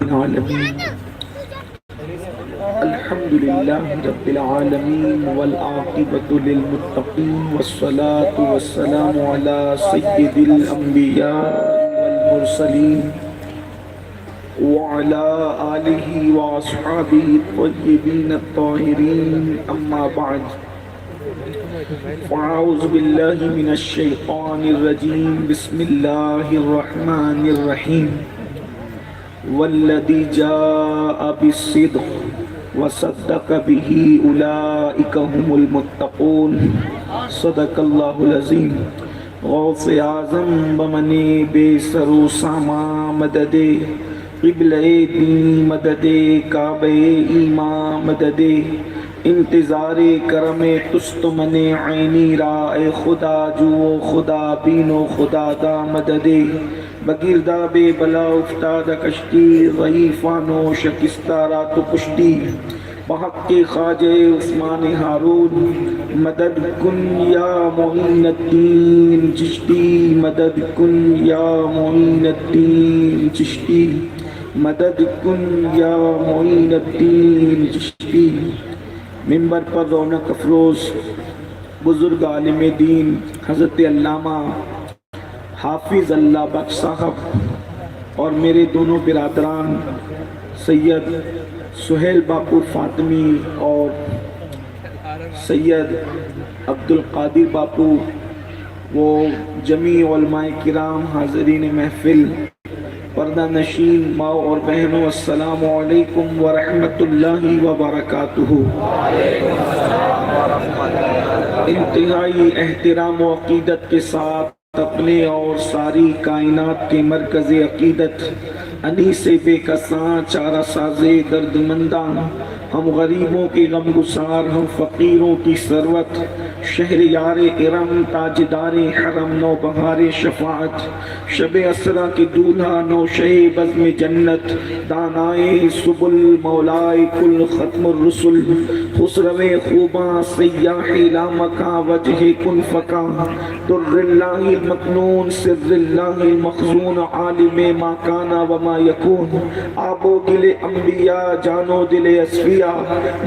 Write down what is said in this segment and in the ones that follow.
العالمين الحمد لله رب العالمين والعاقبة للمتقين والصلاة والسلام على سيد الأنبياء والمرسلين وعلى آله وأصحابه الطيبين الطاهرين أما بعد فأعوذ بالله من الشيطان الرجيم بسم الله الرحمن الرحيم والذي جاء بالصدق وصدق به أولئك هم المتقون صدق الله العظيم غوث اعظم بمنی بے سرو ساما مدد قبلہ دین مدد کعبہ ایمان مدد انتظار کرم تست من عینی رائے خدا جو خدا بینو خدا دا مدد بگرداب بلا افتاد کشتی ضعیفانو شکستہ رات و پشتی بحق کے خواجہ عثمان ہارون مدد کن یا معین الدین چشتی مدد کن یا معین الدین چشتی مدد کن یا معین الدین چشتی ممبر پر رونق افروز بزرگ عالم دین حضرت علامہ حافظ اللہ بخش صاحب اور میرے دونوں برادران سید سہیل باپو فاطمی اور سید عبدالقادر باپو وہ جمیع علماء کرام حاضرین محفل پردہ نشین ماں اور بہنوں السلام علیکم ورحمت اللہ وبرکاتہ۔ انتہائی احترام و عقیدت کے ساتھ اپنے اور ساری کائنات کے مرکز عقیدت انیس بے کساں چارہ ساز درد منداں ہم غریبوں کے غم گسار ہم فقیروں کی ثروت شہریار ارم تاجدار حرم نو بہار شفاعت شب اسرا کے دولہا نو شہ بزم جنت دانائے سبل مولائے کل ختم الرسل خسرو خوباں سیاح لامکاں وجہ کن فکاں در اللہ المکنون سر اللہ المخزون عالم ما کانا وما یکون آب و گل انبیاء جانو دل اسفیاء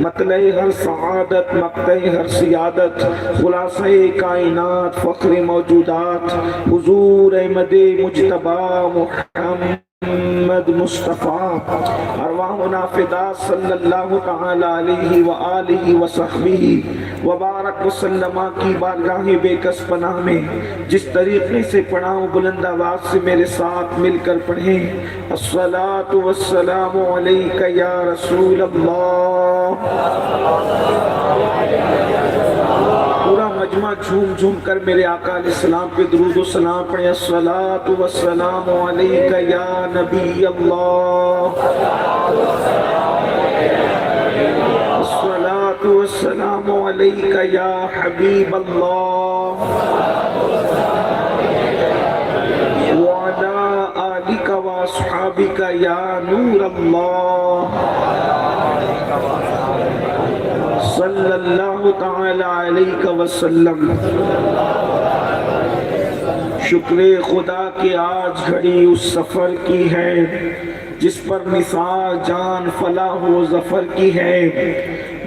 مطلع ہر سعادت مقتع ہر سیادت خلاصہ کائنات فخر موجودات حضور احمد مجتبی محمد مصطفیٰ ارواحنا فدا صلی اللہ تعالی علیہ وآلہ وصحبہ وبارک وسلم کی بارگاہ بے کس پناہ میں جس طریقے سے پڑھاؤں بلند آواز سے میرے ساتھ مل کر پڑھیں الصلاۃ والسلام علیک یا رسول اللہ۔ پورا مجمع جھوم جھوم کر میرے آقا علیہ السلام پہ درود و سلام پڑھیں الصلاۃ والسلام علیک یا نبی اللہ، الصلاۃ والسلام علیک یا حبیب اللہ، وعلی آلک واصحابک یا نور اللہ، صلی اللہ تعالی علیہ وسلم۔ شکر خدا کہ آج گھڑی اس سفر کی ہے جس پر مثال جان فلاح و ظفر کی ہے،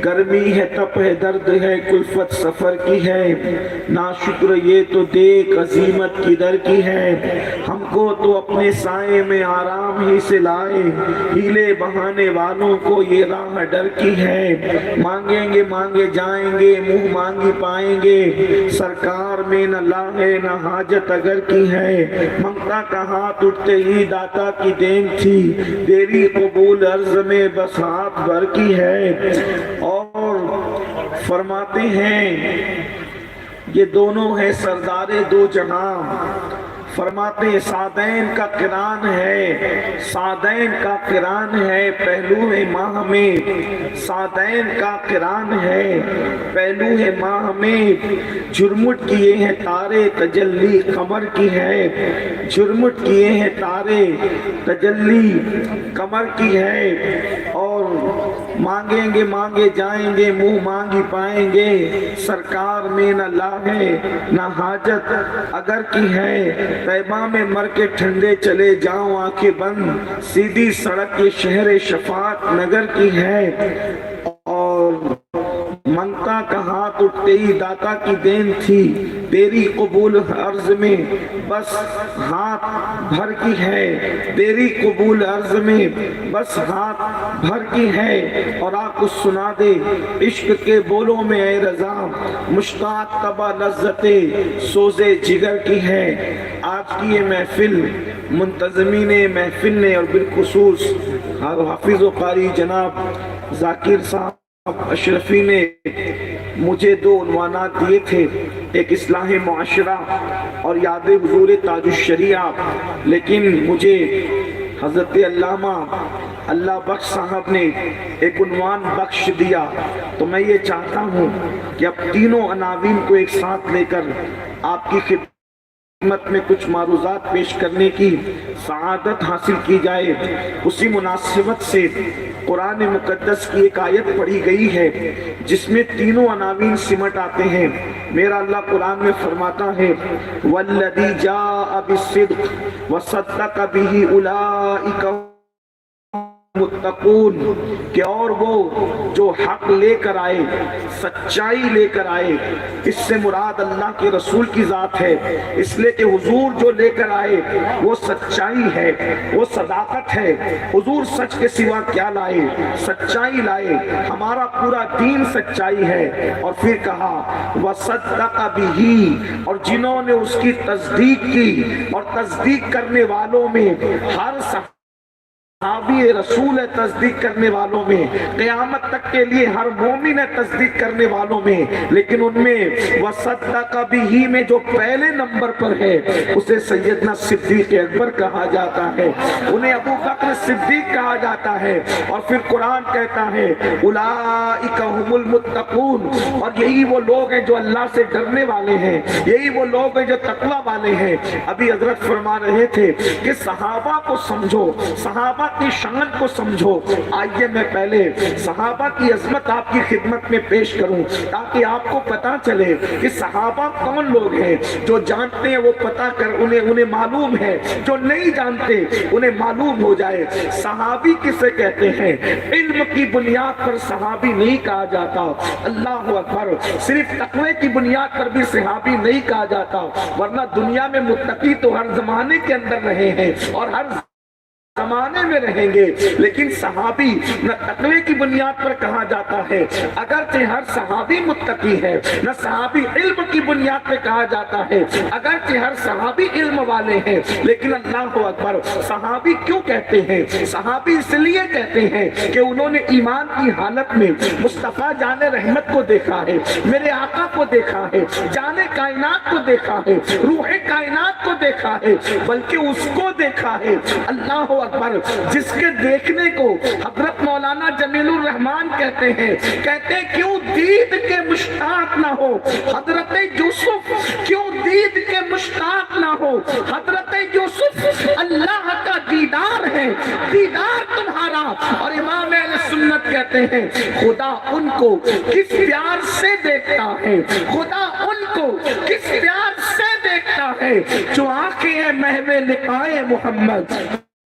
گرمی ہے تپ ہے درد ہے کلفت سفر کی ہے، ناشکر یہ تو دیکھ عظیمت کی در کی ہے، ہم کو تو اپنے سائے میں آرام ہی سے لائے، ہیلے بہانے والوں کو یہ راہ ڈر کی ہے، مانگیں گے مانگے جائیں گے منہ مانگی پائیں گے، سرکار میں نہ لاہے نہ حاجت اگر کی ہے، منگتا کا ہاتھ اٹھتے ہی داتا کی دین تھی، تیری قبول عرض میں بس ہاتھ بھر کی ہے، اور فرماتے ہیں یہ دونوں ہیں سردار دو جہاں، فرماتے ہیں سعدین کا قران ہے، سعدین کا قران ہے پہلو ہے ماہ میں، سعدین کا قران ہے پہلو ہے ماہ میں، جھرمٹ کیے ہیں تارے تجلی قمر کی ہے، جھرمٹ کیے ہیں تارے تجلی قمر کی ہے، اور مانگیں گے مانگے جائیں گے منہ مانگی پائیں گے، سرکار میں نہ لا ہے نہ حاجت اگر کی ہے، طیبہ میں مر کے ٹھنڈے چلے جاؤں آنکھیں بند، سیدھی سڑک یہ شہر شفاعت نگر کی ہے، اور منگتا کا ہاتھ اٹھتے ہی داتا کی دین تھی، تیری قبول عرض میں بس ہاتھ بھر کی ہے، تیری قبول عرض میں بس ہاتھ بھر کی ہے، اور آپ کو سنا دے عشق کے بولوں میں اے رضا، مشتاق طبع لذت سوز جگر کی ہے۔ آج کی یہ محفل منتظمین محفل نے اور بالخصوص حافظ و قاری جناب ذاکر صاحب اشرفی نے مجھے دو عنوانات دیے تھے، ایک اصلاح معاشرہ اور یاد حضور تاج الشریعہ، لیکن مجھے حضرت علامہ اللہ بخش صاحب نے ایک عنوان بخش دیا، تو میں یہ چاہتا ہوں کہ اب تینوں عناوین کو ایک ساتھ لے کر آپ کی خدمت میں کچھ معروضات پیش کرنے کی سعادت حاصل کی جائے۔ اسی مناسبت سے قرآن مقدس کی ایک آیت پڑھی گئی ہے جس میں تینوں عناوین سمٹ آتے ہیں۔ میرا اللہ قرآن میں فرماتا ہے وَالَّذِي جَاءَ بِالصِّدْقِ وَصَدَّقَ بِهِ أُولَئِكَ متقون، کہ اور وہ جو حق لے کر آئے، سچائی لے کر آئے، اس سے مراد اللہ کے رسول کی ذات ہے، اس لئے کہ حضور جو لے کر آئے وہ سچائی ہے، وہ صداقت ہے۔ حضور سچ کے سوا کیا لائے؟ سچائی لائے، ہمارا پورا دین سچائی ہے۔ اور پھر کہا وَصَدَّقَ بِهِ، اور جنہوں نے اس کی تصدیق کی، اور تصدیق کرنے والوں میں ہر صحابی رسول ہے، تصدیق کرنے والوں میں قیامت تک کے لیے ہر مومن ہے، تصدیق کرنے والوں میں، لیکن ان میں وَصَدَّقَ بِهِ میں جو پہلے نمبر پر ہے اسے سیدنا صدیق اکبر کہا جاتا ہے، انہیں ابو بکر صدیق کہا جاتا ہے۔ اور پھر قرآن کہتا ہے اولئک هم المتقون، اور یہی وہ لوگ ہیں جو اللہ سے ڈرنے والے ہیں، یہی وہ لوگ ہیں جو تقوی والے ہیں۔ ابھی حضرت فرما رہے تھے کہ صحابہ کو سمجھو، صحابہ کی شان کو سمجھو۔ آئیے میں پہلے صحابہ کی عظمت آپ کی خدمت میں پیش کروں تاکہ آپ کو پتا چلے کہ صحابہ کون لوگ ہیں۔ جو جانتے ہیں وہ پتا کر انہیں معلوم ہے، جو نہیں جانتے انہیں معلوم ہو جائے۔ صحابی کسے کہتے ہیں؟ علم کی بنیاد پر صحابی نہیں کہا جاتا، اللہ اکبر، صرف تقوی کی بنیاد پر بھی صحابی نہیں کہا جاتا، ورنہ دنیا میں متقی تو ہر زمانے کے اندر رہے ہیں اور ہر زمانے میں رہیں گے، لیکن صحابی نہ تقوی کی بنیاد پر کہا جاتا ہے، اگرچہ ہر صحابی متقی ہے، نہ صحابی علم کی بنیاد پر کہا جاتا ہے، اگرچہ ہر صحابی علم والے ہیں، لیکن اللہ اکبر، صحابی کیوں کہتے ہیں؟ صحابی اس لیے کہتے ہیں کہ انہوں نے ایمان کی حالت میں مصطفیٰ جان رحمت کو دیکھا ہے، میرے آقا کو دیکھا ہے، جان کائنات کو دیکھا ہے، روح کائنات کو دیکھا ہے، بلکہ اس کو دیکھا ہے، اللہ اکبر، جس کے دیکھنے کو حضرت مولانا جمیل الرحمن کہتے ہیں کیوں دید کے مشتاق نہ ہو حضرت یوسف، کیوں دید کے مشتاق نہ ہو حضرت یوسف، اللہ کا دیدار ہے، دیدار تمہارا۔ اور امام اہل سنت کہتے ہیں خدا ان کو کس پیار سے دیکھتا ہے، خدا ان کو کس پیار سے دیکھتا ہے، جو آنکھیں ہیں محو لقائے محمد،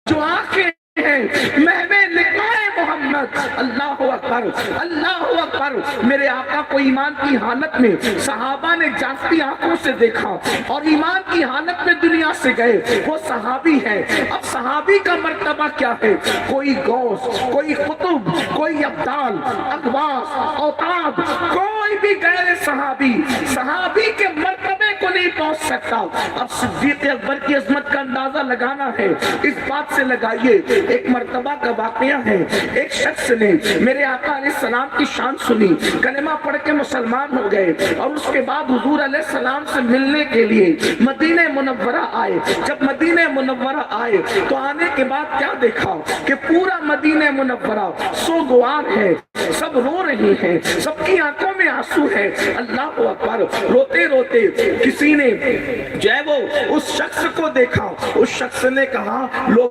جو آنکھیں ہیں محو لقائے محمد، اللہ اکبر، اللہ اکبر۔ میرے آقا کو ایمان کی حالت میں صحابہ نے جانتی آنکھوں سے دیکھا اور ایمان کی حالت میں دنیا سے گئے، وہ صحابی ہیں۔ اب صحابی کا مرتبہ کیا ہے؟ کوئی غوث، کوئی قطب، کوئی ابدال، اقواس، اوتاد، کوئی بھی غیر صحابی صحابی کے مرتبے کو نہیں پہنچ سکتا۔ اب صدیق اکبر کی عظمت کا اندازہ لگانا ہے، اس بات سے لگائیے، ایک مرتبہ کا واقعہ ہے، ایک شخص نے میرے آقا علیہ السلام کی شان سنی، کلمہ پڑھ کے مسلمان ہو گئے، اور اس کے بعد حضور علیہ السلام سے ملنے کے لیے مدینہ منورہ آئے۔ جب مدینہ منورہ آئے تو آنے کے بعد کیا دیکھا کہ پورا مدینہ منورہ سوگوار ہے، سب رو رہی ہیں، سب کی آنکھوں میں آنسو ہے۔ اللہ اکبر، روتے روتے کسی نے جو ہے وہ اس شخص کو دیکھا، اس شخص نے کہا لوگ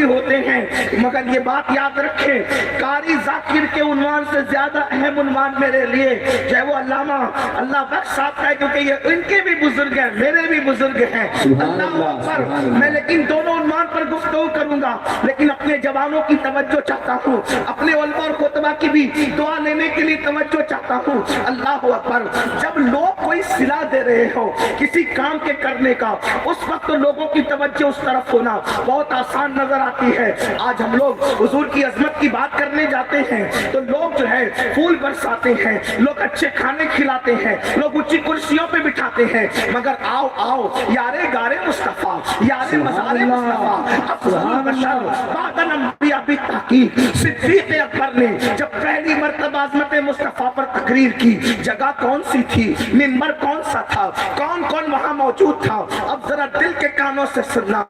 بھی ہوتے ہیں، مگر یہ بات یاد رکھیں قاری ذاکر کے عنوان سے زیادہ اہم عنوان میرے لیے جو ہے وہ علامہ اللہ بخش صاحب کا ہے، کیونکہ یہ ان کے بھی بزرگ ہیں، میرے بھی بزرگ ہیں۔ اللہ اکبر۔ میں لیکن دونوں عنوان پر گفتگو کروں گا، لیکن اپنے جوانوں کی توجہ چاہتا ہوں، اپنے علماء اور خطبہ کی بھی دعا لینے کے لیے توجہ چاہتا ہوں۔ اللہ اکبر۔ جب لوگ کوئی صلاح دے رہے ہو کسی کام کے کرنے کا، اس وقت لوگوں کی توجہ اس طرف ہونا بہت آسان نظر آتی ہے۔ آج ہم لوگ حضور کی عظمت کی بات کرنے جاتے ہیں تو لوگ جو ہے پھول برساتے ہیں، لوگ اچھے کھانے کھلاتے ہیں، لوگ اونچی کرسیوں پہ بٹھاتے ہیں، مگر آؤ آؤ یارے گارے مصطفیٰ، یارے مزارے مصطفیٰ، افضل بشر بعد الانبیاء بالتحقیق، صدیق اکبر نے جب پہلی مرتبہ عظمت مصطفیٰ پر تقریر کی، جگہ کون سی تھی، منبر کون سا تھا، کون کون وہاں موجود تھا؟ اب ذرا دل کے کانوں سے سننا۔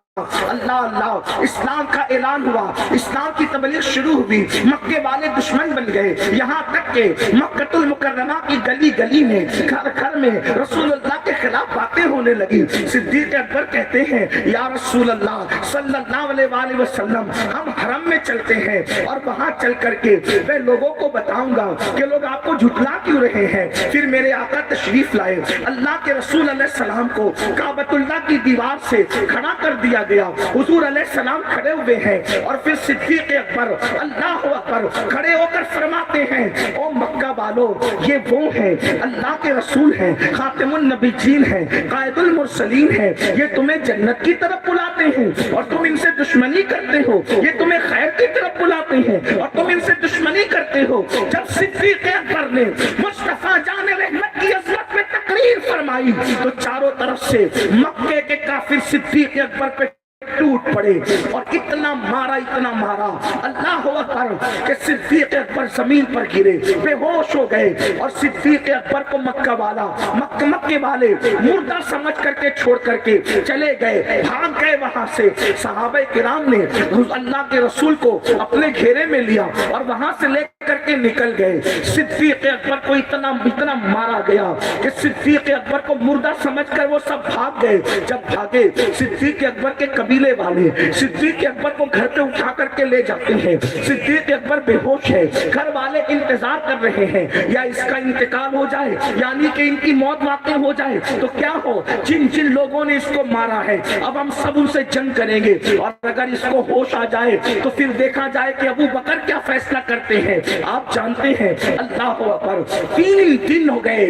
اللہ اللہ، اسلام کا اعلان ہوا، اسلام کی تبلیغ شروع ہوئی، مکے والے دشمن بن گئے، یہاں تک کہ مکۃ المکرمہ کی گلی گلی میں، گھر گھر میں رسول اللہ کے خلاف باتیں ہونے لگی۔ صدیق اکبر کہتے ہیں یا رسول اللہ صلی اللہ علیہ وآلہ وسلم، ہم حرم میں چلتے ہیں اور وہاں چل کر کے میں لوگوں کو بتاؤں گا کہ لوگ آپ کو جھٹلا کیوں رہے ہیں۔ پھر میرے آقا تشریف لائے، اللہ کے رسول علیہ السلام کو کعبۃ اللہ کی دیوار سے کھڑا کر دیا گیا، حضور علیہ السلام کھڑے ہوئے ہیں، اور پھر صدیق اکبر اللہ اکبر کھڑے ہو کر فرماتے ہیں او مکہ والو، یہ وہ ہیں اللہ کے رسول ہیں، خاتم النبیین ہیں، قائد المرسلین ہیں، یہ تمہیں جنت کی طرف بلاتے ہیں اور تم ان سے دشمنی کرتے ہو، یہ تمہیں خیر کی طرف بلاتے ہیں اور تم ان سے دشمنی کرتے ہو۔ جب صدیق اکبر نے مصطفیٰ جان رحمت کی عظمت میں تقریر فرمائی تو چاروں طرف سے مکے کے کافر صدیق اکبر پہ ٹوٹ پڑے اور اتنا مارا اللہ اکبر کہ صدیق اکبر زمین پر گرے، بے ہوش ہو گئے، اور صدیق اکبر کو مکے والے مردہ سمجھ کر کے چھوڑ کر کے چلے گئے، بھاگ گئے وہاں سے۔ صحابہ کرام نے اللہ کے رسول کو اپنے گھیرے میں لیا اور وہاں سے لے کر کے نکل گئے۔ صدیق اکبر کو اتنا مارا گیا کہ صدیق اکبر کو مردہ سمجھ کر وہ سب بھاگ گئے۔ جب بھاگے صدیق اکبر کے قبیلے والے صدیق اکبر کو گھر پہ اٹھا کر کے لے جاتے ہیں۔ صدیق اکبر بے ہوش ہے، گھر والے انتظار کر رہے ہیں یا اس کا انتقال ہو جائے، یعنی کہ ان کی موت واقع ہو جائے تو کیا ہو، جن جن لوگوں نے اس کو مارا ہے اب ہم سب ان سے جنگ کریں گے، اور اگر اس کو ہوش آ جائے تو پھر دیکھا جائے کہ ابو بکر کیا فیصلہ کرتے ہیں۔ آپ جانتے ہیں اللہ اکبر 3 دن ہو گئے،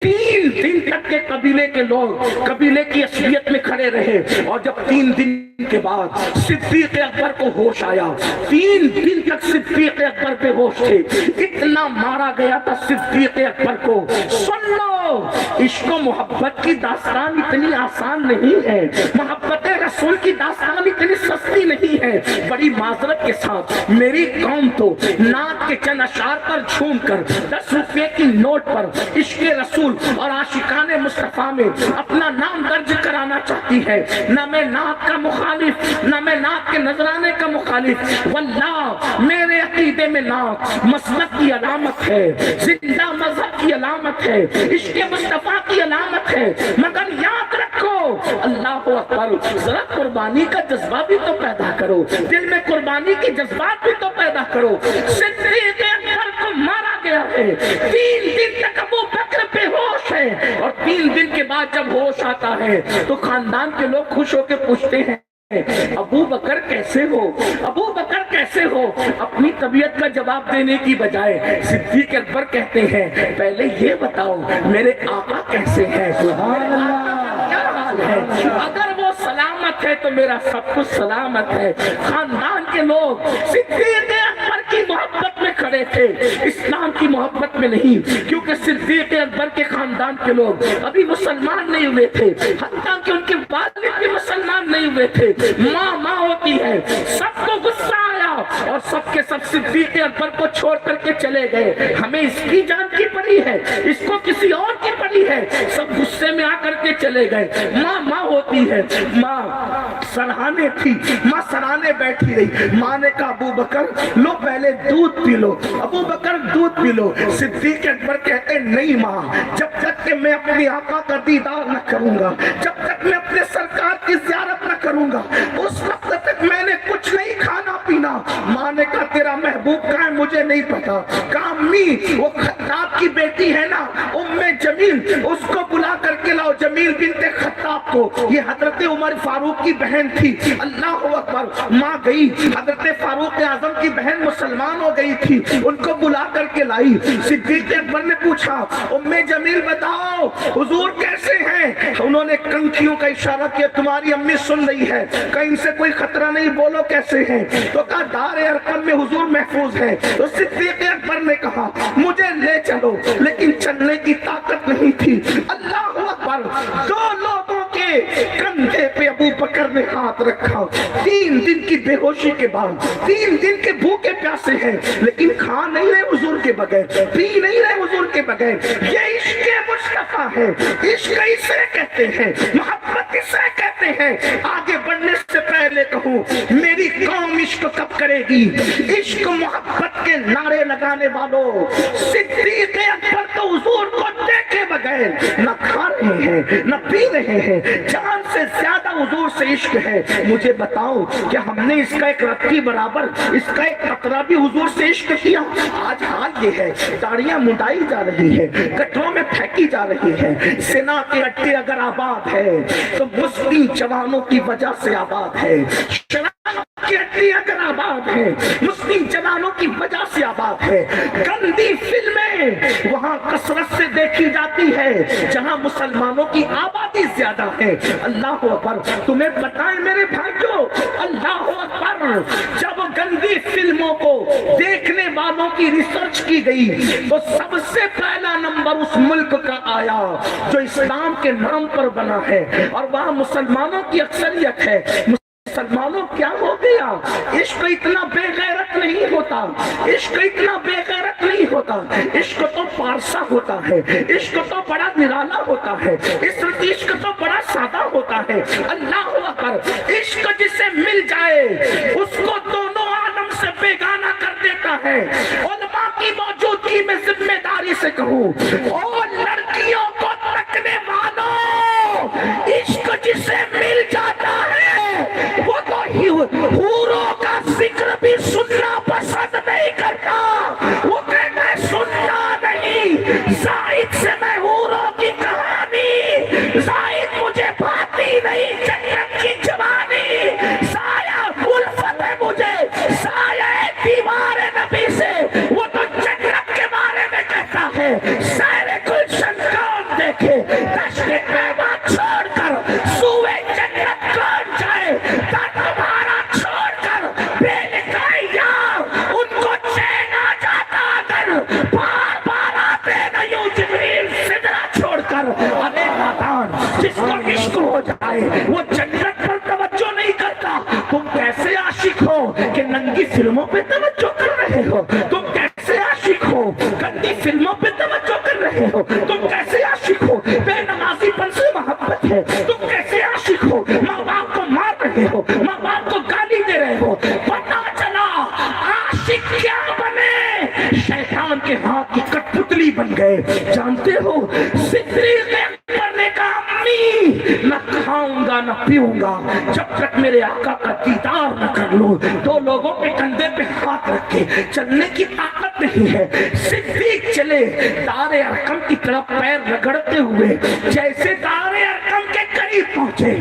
3 دن تک کے قبیلے کے لوگ قبیلے کی اصلیت میں کھڑے رہے، اور جب 3 دن کے بعد صدیق اکبر کو ہوش آیا، 3 دن تک صدیق اکبر پہ ہوش تھے، اتنا مارا گیا تھا صدیق اکبر کو۔ سن لو، عشق و محبت کی داستان اتنی آسان نہیں ہے، محبت رسول کی داستان اتنی سستی نہیں ہے۔ بڑی معذرت کے ساتھ میری قوم تو نعت کے چند اشعار پر جھوم کر 10 روپے کی نوٹ پر عشق رسول اور عاشقان مصطفیٰ میں اپنا نام درج کرانا چاہتی ہے۔ نہ میں نعت کا مخالف، نہ میں نعت کے نذرانے کا مخالف، واللہ میرے عقیدے میں نعت مسلک کی علامت ہے، زندہ مذہب کی علامت ہے، عشق مصطفیٰ کی علامت ہے، مگر یاد رکھو اللہ اکبر، ذرا قربانی کا جذبہ بھی تو پیدا کرو، دل میں قربانی کی جذبات بھی تو پیدا کرو۔ صدیق اکبر کو مارا گیا ہے، 3 دن تک ابو بکر بے ہوش ہے، اور 3 دن کے بعد جب ہوش آتا ہے تو خاندان کے لوگ خوش ہو کے پوچھتے ہیں ابو بکر کیسے ہو، ابو بکر کیسے ہو؟ اپنی طبیعت کا جواب دینے کی بجائے صدیق اکبر کہتے ہیں پہلے یہ بتاؤ میرے آقا کیسے ہیں، کیا حال ہے؟ اگر وہ سلامت ہے تو میرا سب کچھ سلامت ہے۔ خاندان کے لوگ صدیق اکبر کی محبت میں کھڑے تھے، اسلام کی محبت میں نہیں، کیونکہ صدیق اکبر کے خاندان کے لوگ ابھی مسلمان نہیں ہوئے تھے، حتیٰ کہ ان کے والد بھی مسلمان نہیں ہوئے تھے۔ ماں ہوتی ہے، سب کو غصہ آیا اور سب کے سب صدیق اکبر کو چھوڑ کر کے چلے گئے، ہمیں اس کی جان کی پڑی ہے، اس کو کسی اور کی پڑی ہے، سب غصے میں آ کر کے چلے گئے۔ ماں ہوتی ہے، ماں سرہانے تھی، ماں سرہانے بیٹھی رہی، ماں نے کہا ابو بکر لو پہلے دودھ پی لو، ابو بکر دودھ پی لو۔ صدیق اکبر کہتے نہیں ماں، جب تک کہ میں اپنے آقا کا دیدار نہ کروں گا، جب تک میں اپنے سرکار کی زیارت نہ کروں گا، اس وقت تک میں نے کچھ نہیں آمینہ، ماں نے کہا تیرا محبوب کہاں ہے مجھے نہیں پتا، کہا امی وہ خطاب کی بیٹی ہے نا ام جمیل، اس کو بلا کر کے لاؤ، جمیل بنت خطاب کو، یہ حضرت عمر فاروق کی بہن تھی۔ اللہ اکبر، ماں گئی، حضرت فاروق اعظم کی بہن مسلمان ہو گئی تھی، ان کو بلا کر کے لائی۔ صدیق اکبر نے پوچھا ام جمیل بتاؤ حضور کیسے ہیں؟ انہوں نے کنکھیوں کا اشارہ کیا، تمہاری امی سن رہی ہے، کہیں سے کوئی خطرہ نہیں، بولو کیسے ہیں؟ تو کہا دار ارقم میں حضور محفوظ ہے۔ تو صدیق اکبر نے کہا مجھے لے چلو، لیکن چلنے کی طاقت نہیں تھی۔ اللہ اکبر، دو لوگوں کے کندھے پہ ابو بکر نے ہاتھ رکھا، 3 دن کی بے ہوشی کے بعد، 3 دن کے بھوکے پیاسے ہیں، لیکن کھا نہیں رہے حضور کے بغیر، پی نہیں رہے حضور کے بغیر۔ یہ عشق مصطفیٰ ہے، عشق اسے کہتے ہیں، محبت اسے کہتے ہیں۔ آگے بڑھنے سے پہلے کہوں میری قوم عشق کب کرے گی؟ عشق محبت کے نعرے لگانے والوں، صدیق اکبر تو حضور کو دیکھے بغیر نہ کھا رہے ہیں نہ پی رہے ہیں، جان سے زیادہ حضور سے عشق ہے۔ مجھے بتاؤ کہ ہم نے اس کا ایک رتی برابر، اس کا ایک قطرہ بھی حضور سے عشق کیا؟ آج حال یہ ہے، داڑیاں منڈائی جا رہی ہے، گٹروں میں پھینکی جا رہی ہے۔ سنا کے اڈے اگر آباد ہے تو مسلم جوانوں کی وجہ سے آباد ہے، کی اڈے اگر آباد ہے مسلم جوانوں کی وجہ سے آباد ہے۔ گندی فلمیں وہاں کثرت سے دیکھی جاتی ہے جہاں مسلمانوں کی آبادی زیادہ ہے۔ اللہ اکبر، تمہیں بتائیں میرے بھائیوں، اللہ اکبر، جب گندی فلموں کو دیکھنے والوں کی ریسرچ کی گئی تو سب سے پہلا نمبر اس ملک کا آیا جو اسلام کے نام پر بنا ہے اور وہاں مسلمانوں کی اکثریت ہے۔ مسلمانوں کیا ہو گیا؟ عشق اتنا بے غیرت نہیں ہوتا، عشق اتنا بے غیرت نہیں ہوتا، عشق تو پارسا ہوتا ہے، عشق تو بڑا نرالا ہوتا ہے، عشق تو بڑا سادہ ہوتا ہے۔ اللہ اکبر، عشق جسے مل جائے اس کو دونوں عالم سے بیگانہ کر دیتا ہے۔ علماء کی موجودگی میں ذمہ داری سے کہوں، اور لڑکیوں کو تکنے والوں، عشق جسے مل جاتا ہے وہ تو حوروں کا ذکر بھی سننا پسند نہیں کرتا، وہ کہتا ہے سننا نہیں، زائد سے میں حوروں کی کہانی، زائد مجھے بھاتی نہیں جنت کی جوانی، سایہ الفت ہے مجھے، سایہ دیوار نبی سے، وہ تو جنت کے بارے میں کہتا ہے۔ سیر گلشن کون دیکھے دشت طیبہ چھوڑ کر، سوئے جنت کون جائے تمہارا چھوڑ کر، بے نکاح یار ان کو چین آ جاتا اگر بار بار آتے نہیں جبریل سدرہ چھوڑ کر۔ ارے نادان، جس کو عشق ہو جائے وہ جنت پر توجہ نہیں کرتا۔ تم کیسے عاشق ہو کہ ننگی فلموں پہ توجہ کر رہے ہو؟ تم کیسے عاشق ہو گندی فلموں پہ توجہ کر رہے ہو؟ تم کیسے عاشق ہو بے نمازی پن سے محبت ہے؟ تم کیسے عاشق ہو ماں باپ کو مار رہے ہو، ماں باپ کو گالی دے رہے ہو؟ پتہ چلا عاشق کیا بنے؟ شیطان کے ہاتھ کی کٹ پتلی بن گئے۔ جانتے ہو صدیق اکبر نے کہا امی نہ کھاؤں گا نہ پیوں گا جب تک میرے آقا کا دیدار نہ کر لوں۔ دو لوگوں کے کندھے پہ ہاتھ رکھے، چلنے کی طاقت نہیں ہے، صدیق چلے دار ارقم کی طرف پیر رگڑتے ہوئے، جیسے دار ارقم کے قریب پہنچے،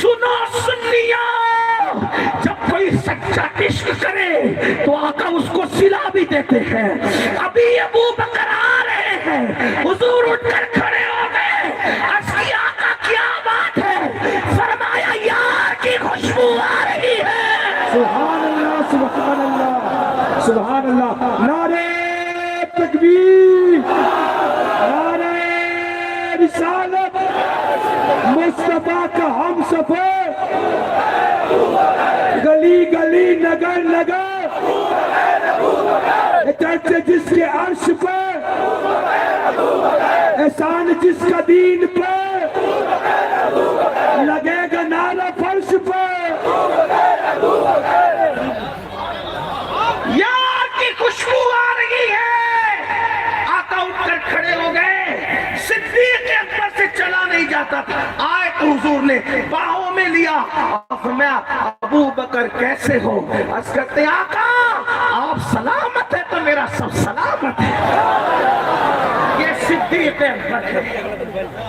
سنو سنیو، جب کوئی سچا عشق کرے تو آقا اس کو صلہ بھی دیتے ہیں۔ ابھی ابو بکر آ رہے ہیں، حضور اٹھ کر کھڑے ہو گئے، عرض کی آقا کیا بات ہے؟ فرمایا یار کی خوشبو آ رہی ہے۔ سبحان اللہ، سبحان اللہ، سبحان اللہ، نعرہ تکبیر، نعرہ رسالت، مصطفیٰ کا ہم سفر، گلی گلی نگر نگر، چرچ جس کے عرش پر، احسان جس کا دین پر، لگے گا نعرہ فرش پر۔ یار کی خوشبو آ رہی ہے۔ آقا اٹھ کر کھڑے ہو گئے، صدیق اکبر سے چلا نہیں جاتا تھا، آئے تو حضور نے باہوں میں لیا، فرمایا ابو بکر کیسے ہو؟ عرض کرتے ہیں آقا آپ سلامت ہے تو میرا سب سلامت ہے۔ یہ صدیق اکبر ہے،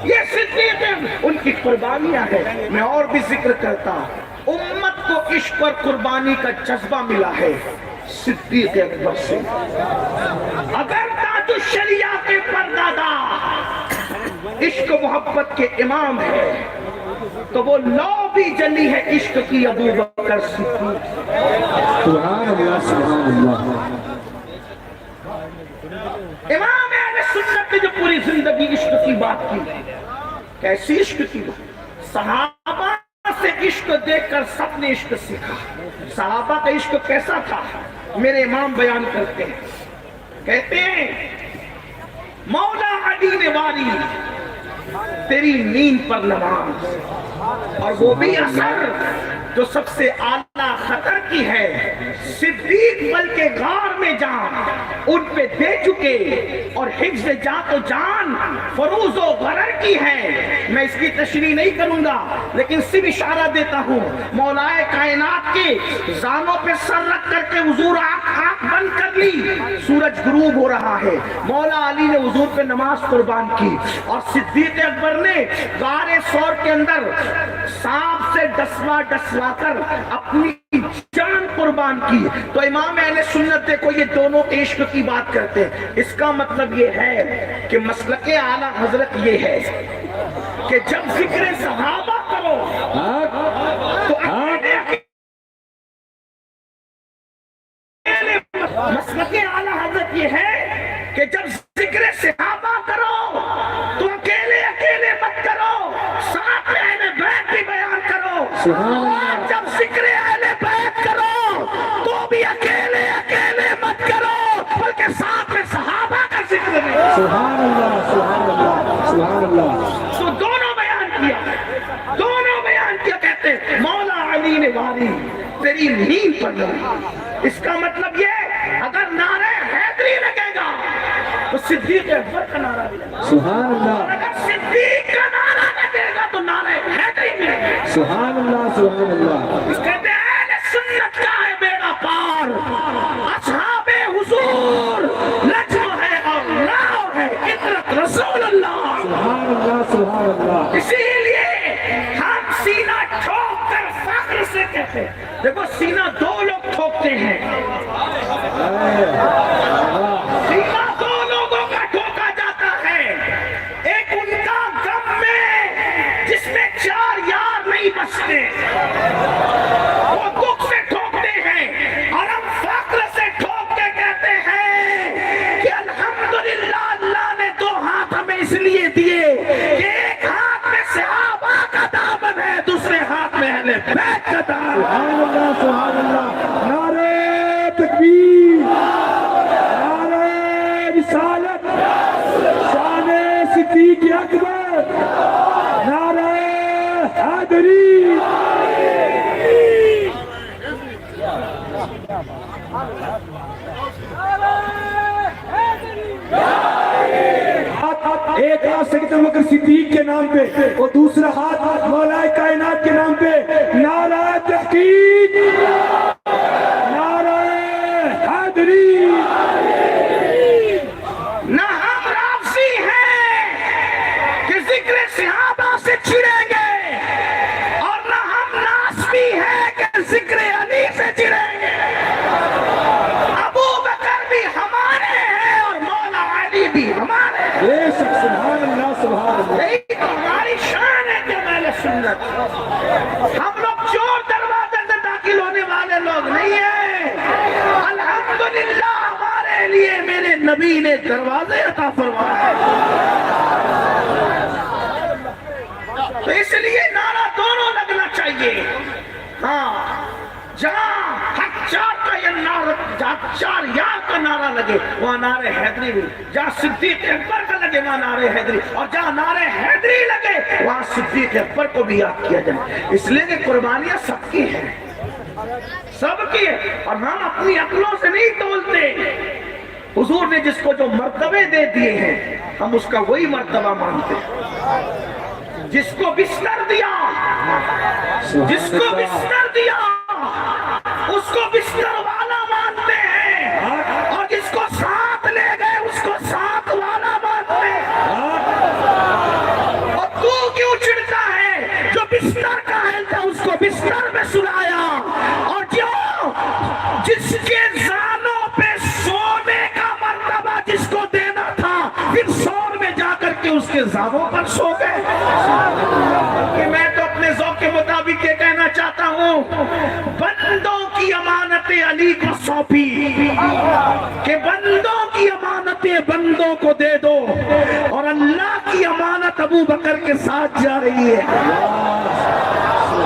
یہ صدیق ان کی قربانیاں ہیں۔ میں اور بھی ذکر کرتا ہوں، امت کو عشق اور قربانی کا جذبہ ملا ہے صدیق اکبر سے۔ اگر تاج الشریعہ کے پردادا عشق و محبت کے امام ہے تو وہ لو بھی جلی ہے عشق کی ابو بکر صدیق۔ سبحان اللہ سبحان اللہ۔ امام اہل سنت نے جو پوری زندگی عشق کی بات کی، کیسی عشق کی بات؟ صحابہ سے عشق دیکھ کر سب نے عشق سیکھا۔ صحابہ کا عشق کیسا تھا؟ میرے امام بیان کرتے ہیں، کہتے ہیں مولا علی نے واری تیری نیند پر نماز، اور وہ بھی اثر جو سب سے اعلیٰ خطر کی ہے۔ صدیق بلکہ غار میں جان ان پہ دے چکے، اور حفظ جات و جان فروز و غرر کی ہے۔ میں اس کی تشریح نہیں کروں گا لیکن صرف اشارہ دیتا ہوں، مولائے کائنات کے زانوں پہ سر رکھ کر کے حضور آنکھ بند کر لی، سورج غروب ہو رہا ہے، مولا علی نے حضور پہ نماز قربان کی، اور صدیق اکبر نے غار ثور کے اندر سانپ سے ڈسوا کر اپنی جان قربان کی۔ تو امام اہل سنت کو یہ دونوں عشق کی بات کرتے ہیں۔ اس کا مطلب یہ ہے کہ مسلک اعلیٰ حضرت یہ ہے کہ جب ذکر صحابہ کرو تو مسلک اعلیٰ حضرت یہ ہے کہ جب ذکر صحابہ کرو تو اکیلے مت کرو، ساتھ میں اہل بیت بھی بیان کرو، اور جب ذکر اہل بیت کرو تو بھی اکیلے مت کرو بلکہ ساتھ میں صحابہ کا ذکر بھی۔ سبحان اللہ سبحان اللہ سبحان اللہ۔ تو دونوں بیان کیا کہتے ہیں مولا علی نے واری تیری نیند پر نماز۔ اس کا مطلب یہ اگر نعرہ حیدری لگے گا تو صدیق اکبر کا نعرہ بھی لگے گا، سبحان اللہ۔ اور اگر صدیق کا نعرہ لگے گا تو نعرہ حیدری بھی لگے گا۔ سبحان اللہ سبحان اللہ۔ اس کہتے ہیں اہل سنت کا ہے بیڑا پار، اصحاب حضور لجو ہے اور لاؤ ہے عطرت رسول اللہ۔ سبحان اللہ سبحان اللہ۔ اسی لیے ہم سینہ ٹھوک کر فخر سے کہتے ہیں، دیکھو سینہ دو لوگ ٹھوکتے ہیں، سینہ دو لوگوں کا ٹھوکا جاتا ہے، ایک ان کا غم میں جس میں چار یار نہیں بچتے، وہ دکھ سے ٹھوکتے ہیں، اور ہم فخر سے ٹھوک کے کہتے ہیں کہ الحمدللہ اللہ نے دو ہاتھ ہمیں اس لیے دیے کہ ایک ہاتھ میں صحابہ کا دامن ہے، دوسرے ہاتھ میں اہل بیت کا دامن۔ سبحان اللہ سبحان اللہ۔ نعرہ تکبیر، نعرہ رسالت، شان صدیق اکبر، نعرہ حیدری۔ ایک ہاتھ سیدنا ابو بکر صدیق کے نام پہ اور دوسرا ہاتھ مولا کائنات کے نام پہ نعرہ تحقیق، نعرہ حیدری۔ نہ ہم رافضی ہیں کہ ذکر صحابہ سے چڑیں گے، اور نہ ہم ناسبی ہیں کہ ذکر علی سے چڑیں گے۔ ابو بکر بھی ہمارے ہیں اور مولا علی بھی ہمارے ہیں۔ بے شک، سبحان اللہ سبحان اللہ۔ یہی تو ہماری شان ہے کہ اہل سنت، ہم لوگ چور دروازے سے داخل ہونے والے لوگ نہیں ہیں۔ الحمدللہ ہمارے لیے میرے نبی نے دروازے عطا فرمائے، تو اس لیے نعرہ دونوں لگنا چاہیے۔ ہاں، جہاں حق چار کا یہ نعرہ، جہاں چار یار کا نعرہ لگے وہاں نعرہ حیدری بھی، جہاں صدیق اکبر کا لگے وہاں نعرہ حیدری، اور جہاں نعرہ حیدری لگے وہاں صدیق اکبر کو بھی یاد کیا جائے، اس لیے کہ قربانیاں سب کی ہیں، سب کی ہے، اور ہم اپنی عقلوں سے نہیں تولتے۔ حضور نے جس کو جو مرتبے دے دیے ہیں ہم اس کا وہی مرتبہ مانتے ہیں۔ جس کو بستر دیا، جس کو بستر دیا اس کو بستر والا مانتے ہیں، اور جس کو ساتھ لے گئے اس کو ساتھ والا مانتے ہیں۔ اور تو کیوں چڑھتا ہے؟ جو بستر کا اہل تھا اس کو بستر میں سلایا، اور جو جس کے زانوں پہ سونے کا مرتبہ جس کو دینا تھا پھر سور میں جا کر کے اس کے زانوں پر سو گئے۔ کہ میں تو اپنے ذوق کے مطابق یہ کہنا چاہتا ہوں، بندوں کی امانتیں علی کو سونپی کہ بندوں کی امانتیں بندوں کو دے دو، اور اللہ کی امانت ابو بکر کے ساتھ جا رہی ہے۔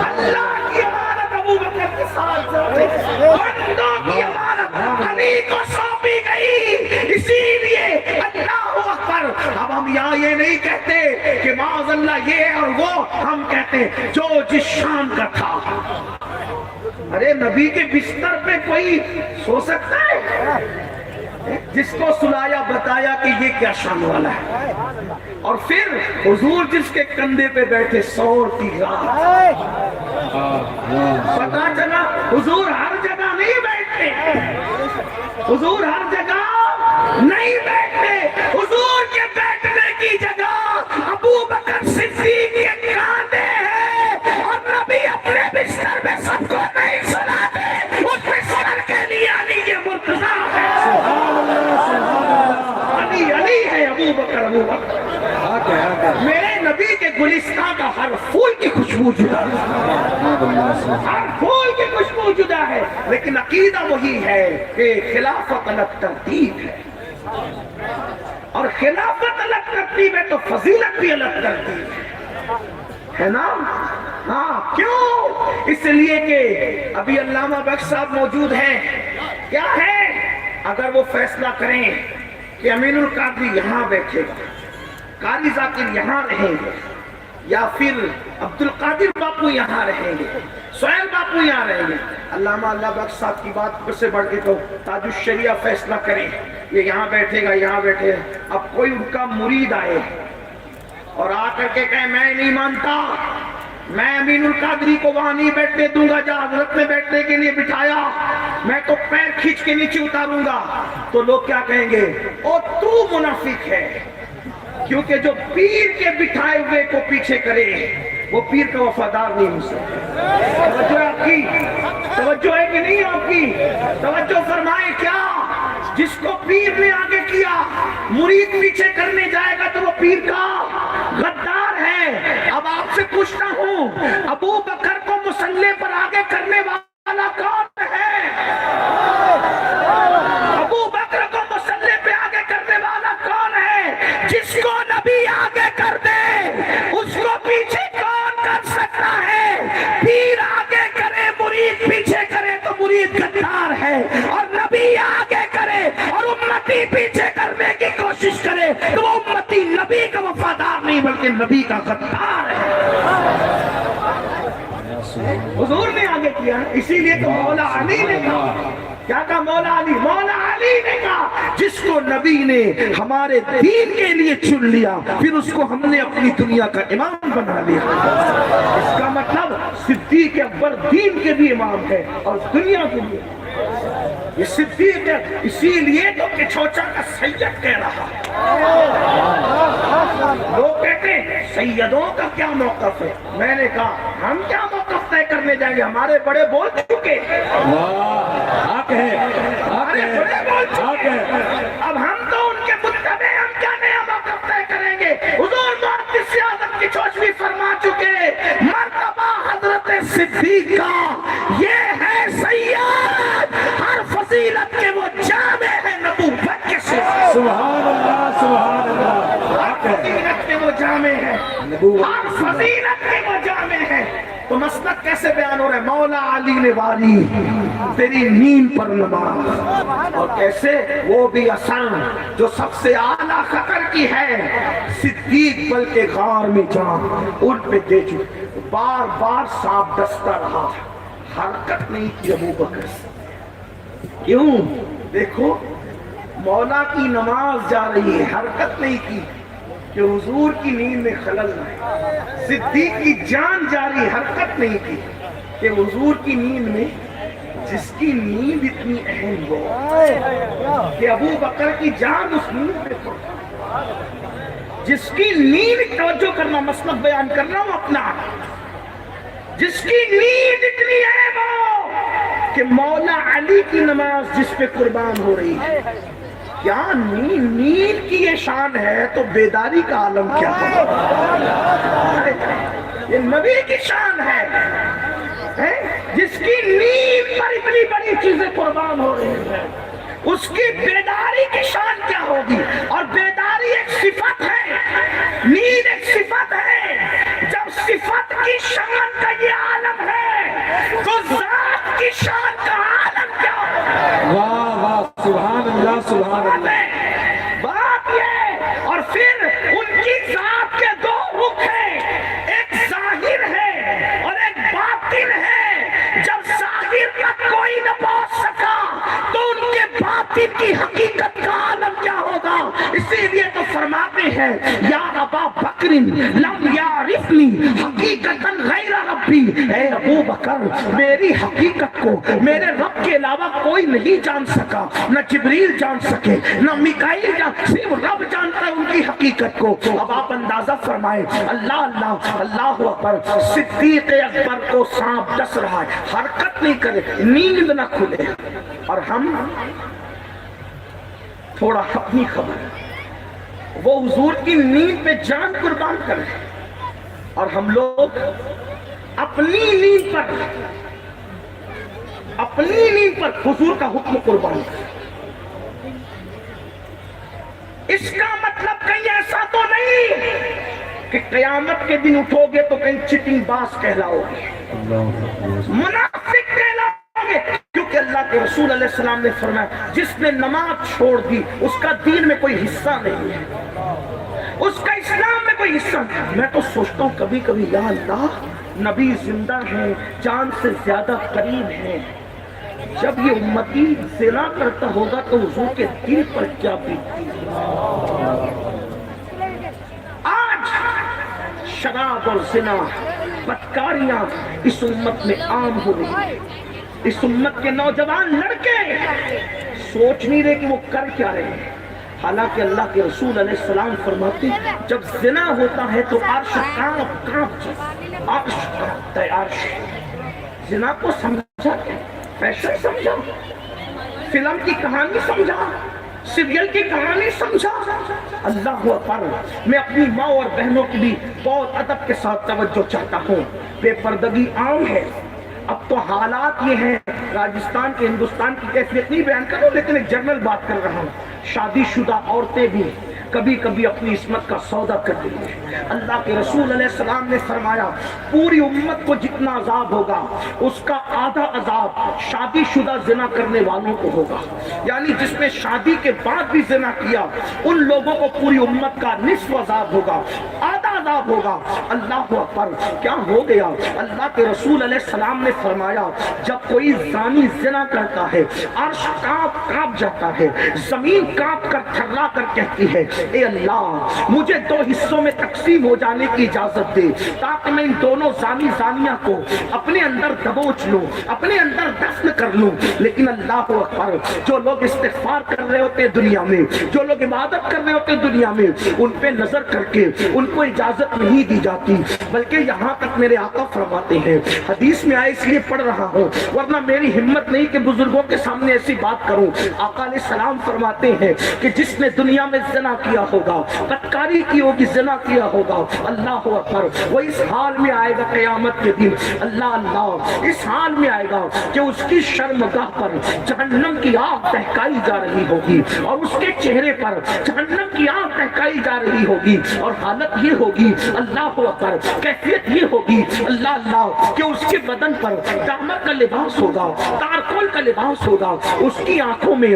اللہ کی امانت ابو بکر کے ساتھ جا رہی ہے، بندوں کی امانت علی کو سونپی گئی۔ اسی لیے اللہ اکبر، اب ہم یہاں یہ نہیں کہتے کہ معاذ اللہ یہ اور وہ، ہم کہتے جو جس شان کا تھا۔ ارے نبی کے بستر پہ کوئی سو سکتا ہے؟ جس کو سلایا بتایا کہ یہ کیا شان والا ہے، اور پھر حضور جس کے کندھے پہ بیٹھے سور کی رات، پتا چلا حضور ہر جگہ نہیں بیٹھتے، حضور ہر جگہ نہیں بیٹھتے، حضور کے بیٹھنے کی جگہ ابو بکر صدیق کے کاندھے ہیں، اور نبی اپنے بستر میں سب کو نہیں سلاتے، اس بستر کے لیے علی کے مرتضیٰ ہے۔ علی ہے، ابو بکر۔ میرے نبی کے گلستان کا ہر پھول کی خوشبو جدا ہے، ہر پھول کی خوشبو جدا ہے، لیکن عقیدہ وہی ہے کہ خلافت الگ ترتیب ہے، اور خلافت الگ ترتیب ہے تو فضیلت بھی الگ ترتیب ہے نا؟ ہاں، کیوں؟ اس لیے کہ ابھی علامہ بخش صاحب موجود ہیں، کیا ہے؟ اگر وہ فیصلہ کریں کہ امین القادری یہاں بیٹھے گا، قاری ذاکر یہاں رہیں گے، یا پھر عبد القادر باپو یہاں رہیں گے، سہیل باپو یہاں رہیں گے، علامہ اللہ بخش صاحب کی بات سے بڑھ کے تو تاج الشریعہ فیصلہ کریں یہ یہاں بیٹھے گا، یہاں بیٹھے گا۔ اب کوئی ان کا مرید آئے اور آ کر کے کہے میں نہیں مانتا، میں امین القادری کو وہاں نہیں بیٹھنے دوں گا جہاں حضرت نے بیٹھنے کے لیے بٹھایا، میں تو پیر کھینچ کے نیچے اتاروں گا، تو لوگ کیا کہیں گے؟ او تو منافق ہے، کیونکہ جو پیر کے بٹھائے ہوئے کو پیچھے کرے وہ پیر کا وفادار نہیں ہو سکتا۔ توجہ آپ کی، توجہ ہے کہ نہیں آپ کی؟ توجہ فرمائیں، کیا جس کو پیر نے آگے کیا مرید پیچھے کرنے جائے گا تو وہ پیر کا غدار ہے۔ اب آپ سے پوچھتا ہوں، ابو بکر کو مصلی پر آگے کرنے والا کون ہے؟ ابو بکر کو مصلی پہ آگے کرنے والا کون ہے؟ جس کو نبی آگے کر دے اس کو پیچھے کون کر سکتا ہے؟ پیر آگے کرے مرید پیچھے کرے تو مرید غدار ہے، اور نبی آگے کرے اور امتی پیچھے کرنے کی کوشش کرے تو وہ امتی نبی کا وفادار نہیں بلکہ نبی کا غدار ہے۔ حضور نے آگے کیا، اسی لیے تو مولا علی نے کہا، کیا کہا مولا علی؟ مولا علی نے کہا جس کو نبی نے ہمارے دین کے لیے چن لیا پھر اس کو ہم نے اپنی دنیا کا امام بنا لیا۔ اس کا مطلب صدیق اکبر دین کے بھی امام ہے اور دنیا کے بھی، یہ صدیق ہے، اسی لیے تو کچھوچا کا سید کہہ رہا ہے۔ لوگ کہتے ہیں سیدوں کا کیا موقف ہے؟ میں نے کہا ہم کیا موقف طے کرنے جائیں گے، ہمارے بڑے بول چکے، حق ہے، ہمارے بڑے بول چکے، اب ہم تو ان کے متبع، ہم کیا نیا موقف طے کریں گے؟ حضور محدث اعظم کی چوشوی فرما چکے، مرتبہ حضرت صدیق کا یہ ہے سید، ہر فضیلت کے وہ جامع ہے نبوت کے ساتھ۔ سبحان اللہ، سبحان اللہ، ہر فضیلت کے وہ جامع ہے، ہر فضیلت کے وہ جامع ہے۔ تو مسلک کیسے بیان ہو رہا ہے؟ مولا علی نے والی تیری نیند پر نماز، اور کیسے؟ وہ بھی آسان جو سب سے اعلیٰ خطر کی ہے، صدیق بلکہ غار میں جان ان پہ دے چکے، بار بار سانپ ڈستا رہا، حرکت نہیں کی ابو بکر سے۔ کیوں؟ دیکھو مولا کی نماز جا رہی ہے، حرکت نہیں کی کہ حضور کی نیند میں خلل نہ ہے۔ صدیق کی جان جاری، حرکت نہیں کی کہ حضور کی نیند میں جس کی نیند اتنی اہم ہو کہ ابو بکر کی جان اس نیند پہ قربان، جس کی نیند، توجہ کرنا مسلک بیان کر رہا ہوں اپنا، جس کی نیند اتنی اہم ہو کہ مولا علی کی نماز جس پہ قربان ہو رہی ہے، کیا نیند کی یہ شان ہے تو بیداری کا عالم کیا ہے؟ یہ نبی کی شان ہے جس کی نیند پر اتنی بڑی چیزیں قربان ہو رہی ہیں، اس کی بیداری کی شان کیا ہوگی؟ اور بیداری ایک صفت ہے، نیند ایک صفت ہے۔ جب صفت کی شان کا یہ عالم ہے تو ذات کی شان کا عالم کیا ہوگا؟ واہ واہ، سبحان اللہ سبحان اللہ۔ بات یہ، اور پھر ان کی ذات کے دو رخ ہیں، ایک ظاہر ہے اور ایک باطن ہے۔ جب ظاہر تک کوئی نہ پہنچ سکا تو ان کے باطن کی حقیقت کا عالم کیا ہوگا؟ اسی لیے تو فرماتے ہیں یا ابا بکر لم یعرفنی حقیقتا غیر ربی، اے ابو بکر میری حقیقت کو میرے رب کے علاوہ کوئی نہیں جان سکا، نہ جبریل جان سکے نہ میکائیل جان، صرف رب جانتا ہے ان کی حقیقت کو۔ اب آپ اندازہ فرمائیں، اللہ اللہ اللہ اکبر، صدیق اکبر کو سانپ ڈس رہا ہے، حرکت نہیں کرے، نیند نہ کھلے، اور ہم تھوڑا اپنی خبر، وہ حضور کی نیند پہ جان قربان کریں، اور ہم لوگ اپنی نیند پر حضور کا حکم قربان کریں۔ اس کا مطلب کہیں ایسا تو نہیں کہ قیامت کے دن اٹھو گے تو کہیں چٹنگ باز کہلاؤ گے، منافق کہلاؤ گے، کیونکہ اللہ کے رسول علیہ السلام نے فرمایا جس نے نماز چھوڑ دی اس کا دین میں کوئی حصہ نہیں ہے، اس کا اسلام میں کوئی حصہ نہیں۔ میں تو سوچتا ہوں کبھی کبھی، یا اللہ نبی زندہ ہیں، جان سے زیادہ قریب ہیں، جب یہ امتی زنا کرتا ہوگا تو حضور کے دل پر کیا بیتتی؟ آج شراب اور زنا، بدکاریاں اس امت میں عام ہو رہی ہیں، اس امت کے نوجوان لڑکے سوچ نہیں رہے کہ وہ کر کیا رہے ہیں، حالانکہ اللہ کے رسول علیہ السلام فرماتے جب زنا ہوتا ہے تو عرش کانپ جاتا، عرش کانپتا ہے، عرش۔ زنا کو سمجھا، فیشن سمجھا، فلم کی کہانی سمجھا، سیریل کی کہانی سمجھا۔ اللہ اکبر، میں اپنی ماں اور بہنوں کی بھی بہت ادب کے ساتھ توجہ چاہتا ہوں، بے پردگی عام ہے۔ اب تو حالات یہ ہیں، راجستان کے ہندوستان کی کیفیت نہیں بیان کروں لیکن ایک جنرل بات کر رہا ہوں، شادی شدہ عورتیں بھی کبھی کبھی اپنی عصمت کا سودا کر دی ہے۔ اللہ کے رسول علیہ السلام نے فرمایا پوری امت کو جتنا عذاب ہوگا اس کا آدھا عذاب شادی شدہ زنا کرنے والوں کو ہوگا، یعنی جس نے شادی کے بعد بھی زنا کیا ان لوگوں کو پوری امت کا نصف عذاب ہوگا، آدھا عذاب ہوگا۔ اللہ اکبر، کیا ہو گیا؟ اللہ کے رسول علیہ السلام نے فرمایا جب کوئی زانی زنا کرتا ہے عرش کانپ جاتا ہے، زمین کانپ کر تھرلا کر کہتی ہے اے اللہ مجھے دو حصوں میں تقسیم ہو جانے کی اجازت دے تاکہ میں ان دونوں زانی زانیہ کو اپنے اندر دبوچ لوں، اپنے اندر دفن کر لوں۔ لیکن اللہ اکبر، جو لوگ استغفار کر رہے ہوتے دنیا میں، جو لوگ عبادت کر رہے ہوتے دنیا میں، ان پہ نظر کر کے ان کو اجازت نہیں دی جاتی، بلکہ یہاں تک میرے آقا فرماتے ہیں، حدیث میں آئے اس لیے پڑھ رہا ہوں ورنہ میری ہمت نہیں کہ بزرگوں کے سامنے ایسی بات کروں۔ آقا علیہ السلام فرماتے ہیں کہ جس نے دنیا میں زنا کیا ہوگا، بدکاری کی ہوگی، زنا کیا ہوگا، اللہ اکبر، وہ اس حال میں آئے گا قیامت کے دن، اللہ اللہ اس حال میں آئے گا کہ اس کی شرمگاہ پر جہنم کی آگ دہکائی جا رہی ہوگی اور اس کے چہرے پر جہنم کی آگ دہکائی جا رہی ہوگی، اور حالت یہ ہوگی، اللہ اکبر، کیفیت یہ ہوگی، اللہ اللہ، کہ اس کے بدن پر دامن کا لباس ہوگا، تارکول کا لباس ہوگا، اس کی آنکھوں میں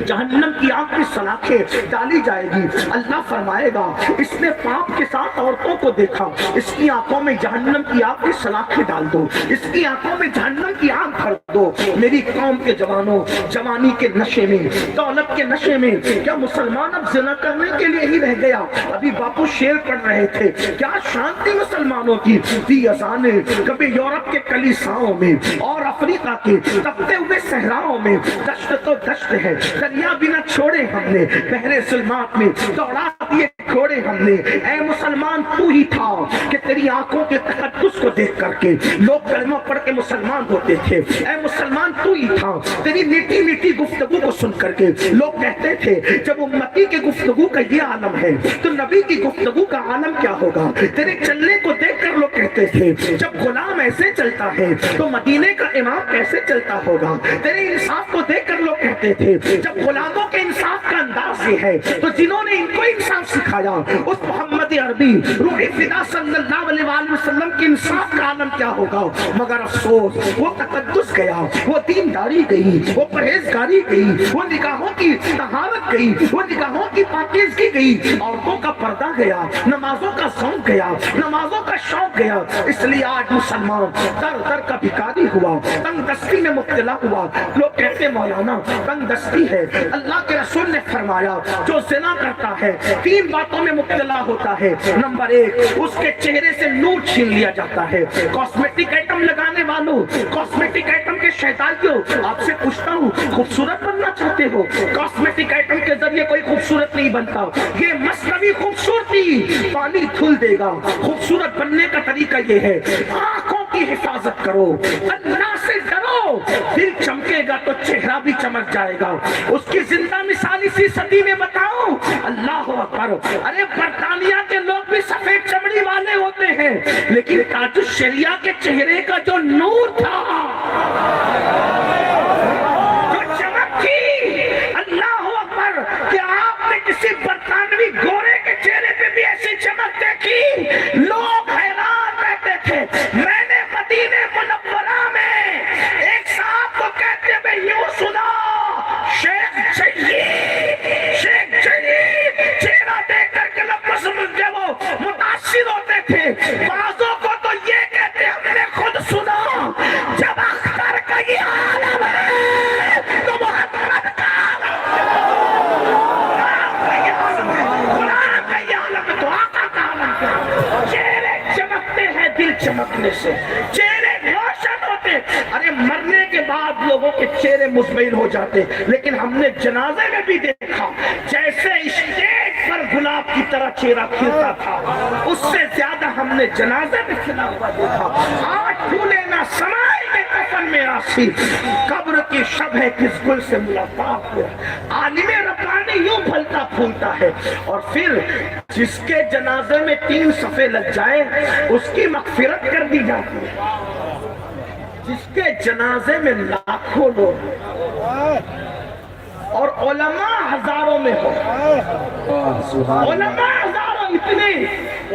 جہنم کی آگ کی سلاخیں ڈالی جائے گی۔ اللہ فرمائے گا اس نے پاپ کے ساتھ عورتوں کو دیکھا، اس کی آنکھوں میں جہنم کی آگ کی سلاخیں ڈال دو، اس کی آنکھوں میں جہنم کی آگ بھر دو۔ میری قوم کے جوانوں، جوانی کے نشے میں، دولت کے نشے میں، کیا مسلمان اب زنا کرنے کے لیے ہی رہ گیا؟ ابھی باپو شعر پڑھ رہے تھے کیا شان تھی مسلمانوں کی، دی اذانیں کبھی یورپ کے کلیساؤں میں اور افریقہ کے تپتے ہوئے صحراؤں میں، دشت تو دشت ہے دریا بھی نہ چھوڑے ہم نے، بحر ظلمات میں دوڑا دیے گھوڑے ہم نے، اے مسلمان تو ہی تھا کہ تیری آنکھوں کے تقدس کو دیکھ کر کے لوگ کلمہ پڑھ کے مسلمان ہوتے تھے، اے مسلمان تو ہی تھا تیری میٹھی میٹھی گفتگو کو سن کر کے لوگ کہتے تھے جب امتی کی گفتگو کا یہ عالم ہے تو نبی کی گفتگو کا عالم کیا ہوگا، تیرے چلنے کو دیکھ کر لوگ کہتے تھے جب غلام ایسے چلتا ہے تو مدینے کا امام کیسے چلتا ہوگا، تیرے انصاف کو دیکھ کر لوگ کہتے تھے جب غلاموں کے انصاف کا انداز یہ ہے تو جنہوں نے ان کو انصاف سکھایا اس محمد عربی روح فدا صلی اللہ علیہ وآلہ وسلم کی انصاف کا عالم کیا ہوگا، مگر افسوس وہ تقدس گیا، وہ دینداری گئی، وہ پرہیزگاری گئی، وہ نگاہوں کی طہارت گئی، وہ نگاہوں کی پاکیزگی گئی، عورتوں کا پردہ گیا، نمازوں کا ذوق گیا، نمازوں کا شوق گیا، اس لیے آج مسلمان در در کا بھکاری ہوا، تنگ دستی میں مبتلا ہوا، لوگ کہتے مولانا تنگ دستی ہے، اللہ کے رسول نے فرمایا جو زنا کرتا ہے تین باتوں میں مبتلا ہوتا ہے، نمبر ایک اس کے چہرے سے نور چھین لیا جاتا ہے، کاسمیٹک آئٹم لگانے والوں، کاسمیٹک آئٹم کے شیطانیوں آپ سے پوچھتا ہوں خوبصورت بننا چاہتے ہو، کاسمیٹک آئٹم کے ذریعے کوئی خوبصورت نہیں بنتا، یہ مصنوعی خوبصورتی پانی دھل دے گا، خوبصورت بننے کا طریقہ یہ ہے آنکھوں کی حفاظت کرو، اللہ سے ڈرو، دل چمکے گا تو چہرہ بھی چمک جائے گا، اس کی زندہ مثال اسی صدی میں بتاؤ، اللہ اکبر، ارے برطانیہ کے لوگ بھی سفید چمڑی والے ہوتے ہیں لیکن تاج الشریعہ کے چہرے کا جو نور تھا، جو چمک تھی، اللہ اکبر، کہ آپ نے کسی برطانوی گورے کے چہرے پہ بھی ایسی چمک دیکھی، لوگ حیران رہتے تھے۔ میں نے مدینہ منورہ میں ایک صاحب کو کہتے ہوئے یوں سنا، شیخ جلیل چہرہ دیکھ کر کے لفظ مجھے وہ متاثر ہوتے تھے، بعضوں کو تو یہ کہتے ہم نے خود سنا جب اختر کا یہ عالم ہے تو محمد کا قرآن کا یہ عالم ہے تو آقا کا عالم ہے۔ چہرے چمکتے ہیں دل چمکنے سے، چہرے روشن ہوتے، ارے مرنے کے بعد لوگوں کے چہرے مطمئن ہو جاتے، لیکن ہم نے جنازے میں بھی دیکھا جیسے اسٹیج پر گلاب کی طرح چہرہ کھلتا تھا اس سے زیادہ ہم نے جنازے میں کھلا ہوا دیکھا۔ آج پھولے نہ سمائے کے کفن میں آسی، قبر کی شب ہے کس گل سے ملاقات ہوا، عالم ربانی یوں پھلتا پھولتا ہے، اور پھر جس کے جنازے میں 3 صفحے لگ جائے اس کی مغفرت کر دی جاتی ہے، جس کے جنازے میں لاکھوں لوگ اور علماء ہزاروں میں ہو، علماء ہزاروں،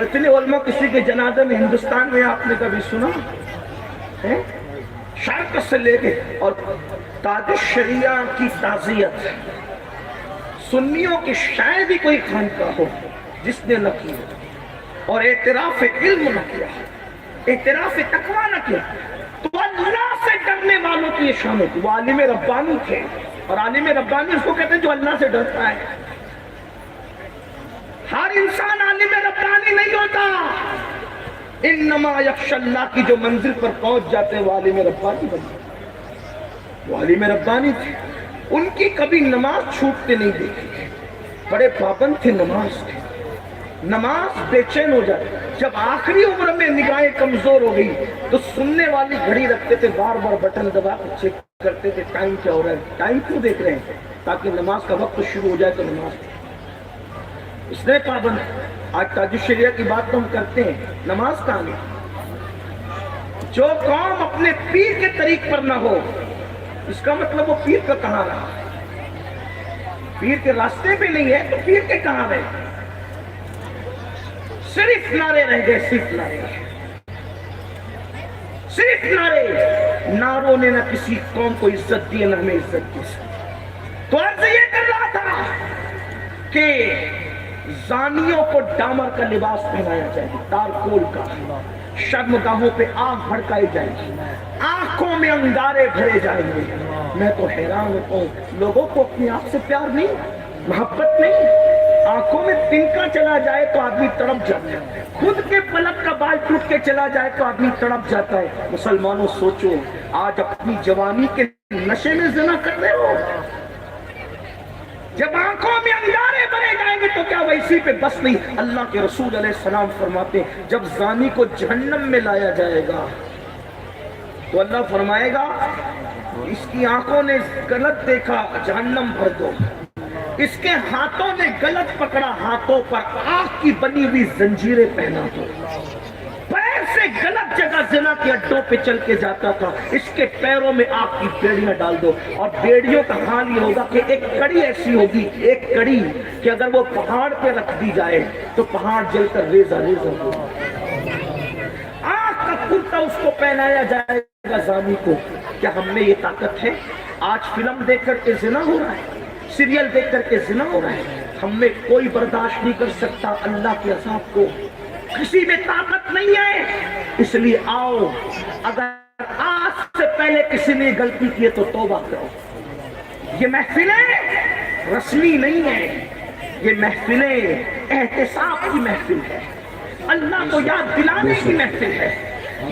اتنے علماء کسی کے جنازے میں ہندوستان میں آپ نے کبھی سنا ہے؟ شرق سے لے کے اور تاج الشریعہ کی تعزیت، سنیوں کی شاید ہی کوئی خانقاہ ہو جس نے نہ کی اور اعتراف علم نہ کیا، اعتراف تقویٰ نہ کیا، تو اللہ سے ڈرنے والوں کی یہ شان ہوتی۔ وہ عالم ربانی تھے، اور عالم ربانی اس کو کہتے ہیں جو اللہ سے ڈرتا ہے۔ ہر انسان عالم ربانی نہیں ہوتا، انما یخشی اللہ کی جو منزل پر پہنچ جاتے ہیں وہ عالم ربانی بنتے ہیں۔ وہ عالم ربانی تھے، ان کی کبھی نماز چھوٹتے نہیں دیکھی، بڑے پابند تھے نماز کے، نماز بے چین ہو جاتی، جب آخری عمر میں نگاہیں کمزور ہو گئی تو سننے والی گھڑی رکھتے تھے، بار بار بٹن دبا کے چیک کرتے تھے ٹائم کیا ہو رہا ہے، ٹائم کیوں دیکھ رہے ہیں، تاکہ نماز کا وقت شروع ہو جائے تو نماز اس نے پابند۔ آج تاج الشریعہ کی بات تو ہم کرتے ہیں، نماز کہاں ہے؟ جو قوم اپنے پیر کے طریق پر نہ ہو اس کا مطلب وہ پیر کا کہاں رہا، پیر کے راستے پہ نہیں ہے تو پیر کے کہاں رہے، صرف نعرے رہ گئے، صرف نعرے، صرف نعرے، نعروں نے نہ کسی قوم کو عزت دی نہ ہمیں عزت دی۔ تو عرض یہ کر رہا تھا کہ زانیوں کو ڈامر کا لباس پہنایا جائے گا، تارکول کا، شرمگاہوں پہ آگ بھڑکائی جائے گی، آنکھوں میں انگارے بھرے جائیں گے۔ میں تو حیران ہوتا ہوں، لوگوں کو اپنے آپ سے پیار نہیں، محبت نہیں، آنکھوں میں تنکا چلا جائے تو آدمی تڑپ جاتا ہے، خود کے پلک کا بال ٹوٹ کے چلا جائے تو آدمی تڑپ جاتا ہے۔ مسلمانوں سوچو، آج اپنی جوانی کے نشے میں زنا کر رہے ہو، جب آنکھوں میں انگارے بنے جائیں گے تو کیا ویسی پہ بس نہیں؟ اللہ کے رسول علیہ السلام فرماتے ہیں جب زانی کو جہنم میں لایا جائے گا تو اللہ فرمائے گا اس کی آنکھوں نے غلط دیکھا، جہنم بھر دو، اس کے ہاتھوں نے غلط پکڑا، ہاتھوں پر آگ کی بنی ہوئی زنجیریں پہنا دو، پیر سے غلط جگہ زنا کے اڈوں پہ چل کے جاتا تھا، اس کے پیروں میں آگ کی بیڑیاں ڈال دو۔ اور بیڑیوں کا حال یہ ہوگا کہ ایک کڑی ایسی ہوگی، ایک کڑی کہ اگر وہ پہاڑ پہ رکھ دی جائے تو پہاڑ جل کر ریزہ ریزہ ہوگا۔ آگ کا کرتا اس کو پہنایا جائے گا زانی کو۔ کیا ہم میں یہ طاقت ہے؟ آج فلم دیکھ کر کے زنا ہو رہا ہے، سیریل دیکھ کر کے زنا ہو رہا ہے، ہم میں کوئی برداشت نہیں کر سکتا اللہ کے عذاب کو، کسی میں طاقت نہیں ہے۔ اس لیے آؤ، اگر آج سے پہلے کسی نے غلطی کی ہے تو توبہ کرو۔ یہ محفلیں رسمی نہیں ہے، یہ محفلیں احتساب کی محفل ہے، اللہ کو یاد دلانے کی محفل ہے،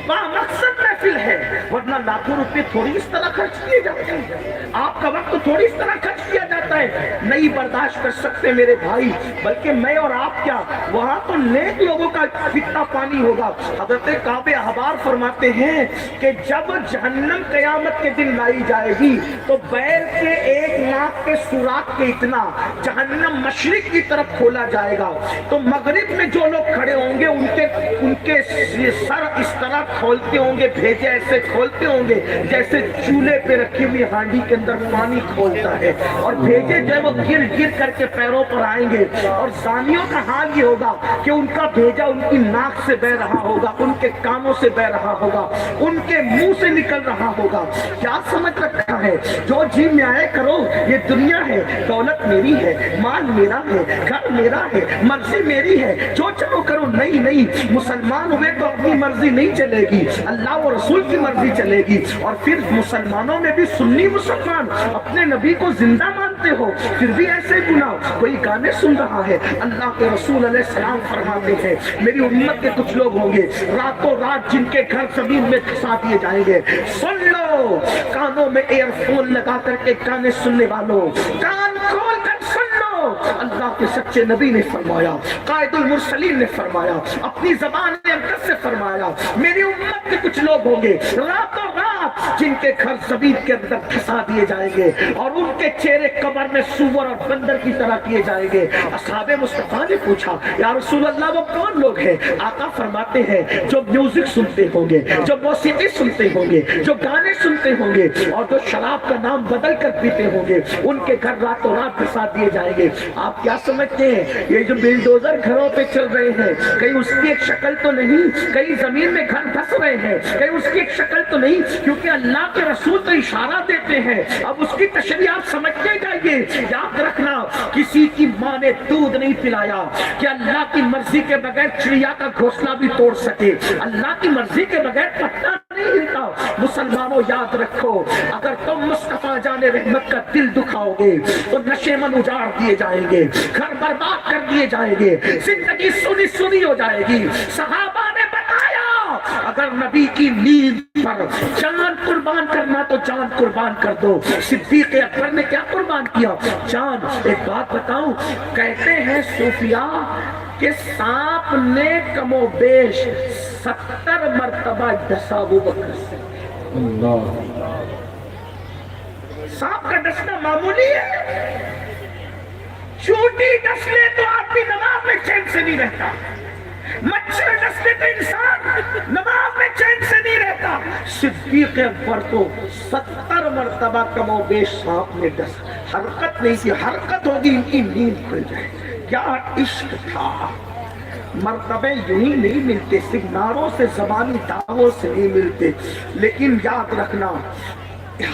با مقصد محفل ہے، ورنہ لاکھوں روپے تھوڑی اس طرح خرچ کیے جاتے ہیں، آپ کا وقت تھوڑی اس طرح خرچ کیا جاتا ہے۔ نہیں برداشت کر سکتے میرے بھائی، بلکہ میں اور آپ کیا، وہاں تو نیک لوگوں کا کتنا پانی ہوگا۔ حضرت کعب احبار فرماتے ہیں کہ جب جہنم قیامت کے دن لائی جائے گی تو بیل کے ایک ناک کے سوراخ کے اتنا جہنم مشرق کی طرف کھولا جائے گا، تو مغرب میں جو لوگ کھڑے ہوں گے ان کے سر اس طرح کھولتے ہوں گے، بھیجے ایسے کھولتے ہوں گے جیسے چولہے پہ رکھی ہوئی ہانڈی کے اندر پانی کھولتا ہے، اور بھیجے جو ہے وہ گر گر کر کے پیروں پر آئیں گے۔ اور زانیوں کا حال یہ ہوگا کہ ان کا بھیجا ان کی ناک سے بہ رہا ہوگا، ان کے کانوں سے بہ رہا ہوگا، ان کے منہ سے نکل رہا ہوگا۔ کیا سمجھ رکھا ہے؟ جو جی میں آئے کرو، یہ دنیا ہے، دولت میری ہے، مال میرا ہے، گھر میرا ہے، مرضی میری ہے، جو چاہو کرو۔ نہیں نہیں، مسلمان ہوئے تو اپنی مرضی نہیں چلے گی، اللہ و رسول کی مرضی چلے گی۔ اور پھر مسلمانوں میں بھی سنی مسلمان اپنے نبی کو زندہ مانتے ہو، پھر بھی ایسے گناہ، کوئی گانے سن رہا ہے۔ اللہ کے رسول علیہ السلام فرماتے ہیں میری امت کے کچھ لوگ ہوں گے راتوں رات جن کے گھر زمین میں دھسا دیے جائیں گے۔ سن لو، کانوں میں ایئر فون لگا کر کے گانے سننے والوں، کان کھول کر سن لو۔ اللہ کے سچے نبی نے فرمایا، قائد المرسلین نے فرمایا، اپنی زبان اقدس سے فرمایا میری امت کے کچھ لوگ ہوں گے راتوں رات جن کے گھر زمین کے اندر دھسا دیے جائیں گے اور ان کے چہرے قبر میں سور اور بندر کی طرح کیے جائیں گے۔ اصحاب مصطفیٰ نے پوچھا یا رسول اللہ وہ کون لوگ ہیں؟ آقا فرماتے ہیں جو میوزک سنتے ہوں گے، جو موسیقی سنتے ہوں گے، جو گانے سنتے ہوں گے، اور جو شراب کا نام بدل کر پیتے ہوں گے، ان کے گھر راتوں رات دھسا دیے جائیں گے۔ آپ کیا سمجھتے ہیں یہ جو بلڈوزر گھروں پہ چل رہے ہیں کہیں اس کی ایک شکل تو نہیں، کہیں زمین میں گھر دھس رہے ہیں کہیں اس کی ایک شکل تو نہیں؟ کیونکہ اللہ کے رسول تو اشارہ دیتے ہیں، اب اس کی تشریح آپ سمجھتے جائیے۔ یاد رکھنا کسی کی ماں نے دودھ نہیں پلایا کہ اللہ کی مرضی کے بغیر چڑیا کا گھونسلہ بھی توڑ سکے، اللہ کی مرضی کے بغیر پتہ نہیں ہلتا۔ مسلمانوں یاد رکھو، اگر تم مصطفیٰ جان رحمت کا دل دکھاؤ گے تو نشے من اجاڑ دیے جائیں گے، گھر برباد کر دیے جائیں گے، زندگی سنی سنی ہو جائے گی۔ صحابہ نے بتایا اگر نبی کی نیند پر جان قربان کرنا تو جان قربان کر دو۔ صدیق اکبر نے کیا قربان کیا؟ جان۔ ایک بات بتاؤں، کہتے ہیں صوفیاء کہ سانپ نے کم و بیش 70 مرتبہ ڈسا ابو بکر سے۔ سانپ کا ڈسنا معمولی ہے، چوٹی ڈس لے تو آپ کی نماز میں چین سے نہیں رہتا، مچھر ڈس لے تو انسان نماز میں چین سے نہیں رہتا۔ صدیق اکبر کو 70 مرتبہ کم و بیش سانپ نے ڈس، حرکت نہیں کی، حرکت ہوگی ان کی نیند کھل جائے۔ کیا عشق تھا! مرتبے یوں ہی نہیں ملتے، صرف نعروں سے، زبانی دعووں سے نہیں ملتے۔ لیکن یاد رکھنا،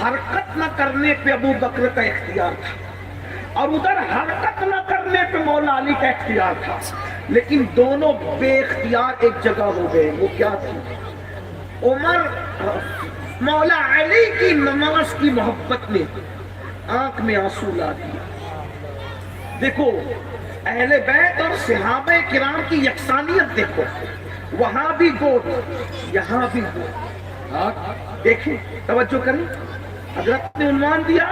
حرکت نہ کرنے پہ ابو بکر کا اختیار تھا اور ادھر حرکت نہ کرنے پہ مولا علی کا اختیار تھا، لیکن دونوں بے اختیار ایک جگہ ہو گئے۔ وہ کیا تھی؟ عمر مولا علی کی نماز کی محبت نے آنکھ میں آنسو لا دیا۔ دیکھو اہل بیت اور صحابہ کرام کی یکسانیت دیکھو، وہاں بھی گود یہاں بھی گود. دیکھیں توجہ کریں، حضرت نے عنوان دیا،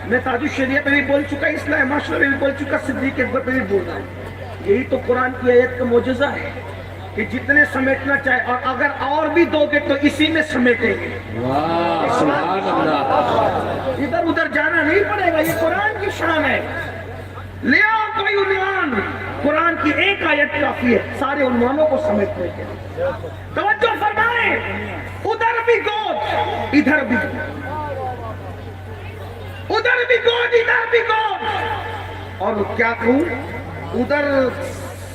میں تاج الشریعہ پہ بھی بول چکا، اصلاح معاشرہ پہ بھی بول چکا، صدیق اکبر پہ بھی بول رہا ہوں. یہی تو قرآن کی آیت کا معجزہ ہے کہ جتنے سمیٹنا چاہے، اور اگر اور بھی دو گے تو اسی میں سمیٹیں گے. سبحان اللہ. ادھر ادھر جانا نہیں پڑے گا، یہ قرآن کی شان ہے. لے آؤ کوئی عنوان، قرآن کی ایک آیت کافی ہے سارے عنوانوں کو سمیٹنے کے. توجہ فرمائیں، ادھر بھی گود ادھر بھی گود، ادھر بھی گود ادھر بھی گود. اور کیا کہوں، ادھر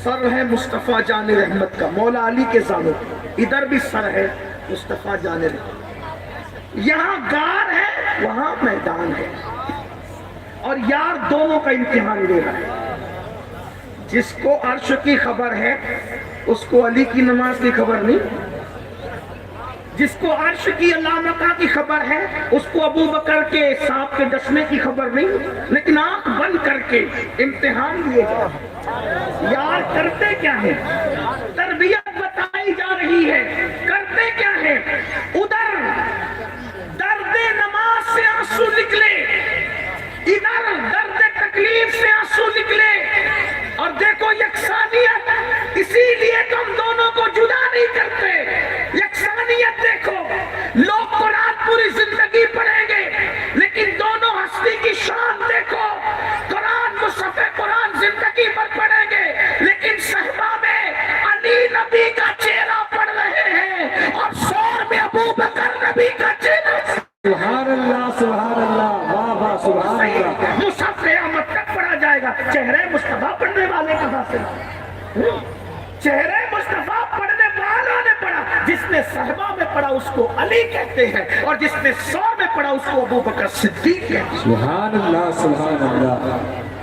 سر ہے مصطفیٰ جان رحمت کا، مولا علی کے زانوں پہ، ادھر بھی سر ہے مصطفیٰ جان رحمت. یہاں غار ہے وہاں میدان ہے، اور یار دونوں کا امتحان لے رہا ہے. جس کو عرش کی خبر ہے اس کو علی کی نماز کی خبر نہیں، جس کو عرش کی علامت کی خبر ہے اس کو ابو بکر کے سانپ کے ڈسنے کی خبر نہیں. لیکن آنکھ بند کر کے امتحان لیے جا رہے ہیں. یار کرتے کیا ہے، تربیت بتائی جا رہی ہے، کرتے کیا ہے. ادھر درد نماز سے آنسو نکلے، ادھر درد تکلیف سے آنسو نکلے. اور دیکھو یکسانیت، اسی لیے تم دونوں کو جدا نہیں کرتے. یکسانیت دیکھو، لوگ قرآن پوری زندگی پڑھیں گے لیکن دونوں ہستی کی شان دیکھو. قرآن مصحف قرآن زندگی پر پڑھیں گے لیکن صحبہ میں علی نبی کا چہرہ پڑھ رہے ہیں اور شور میں ابو بکر نبی کا چہرہ. سبحان اللہ سبحان اللہ، واہ واہ سبحان اللہ. مصحف قیامت تک پڑھا جائے گا. چہرے مصطفیٰ پڑھنے والے کا حاصل، چہرے مصطفیٰ پڑھنے والوں نے پڑھا. جس نے صحبہ میں پڑھا اس کو علی کہتے ہیں، اور جس نے سور میں پڑھا اس کو ابو بکر صدیق کہتے ہیں. سبحان اللہ سبحان اللہ.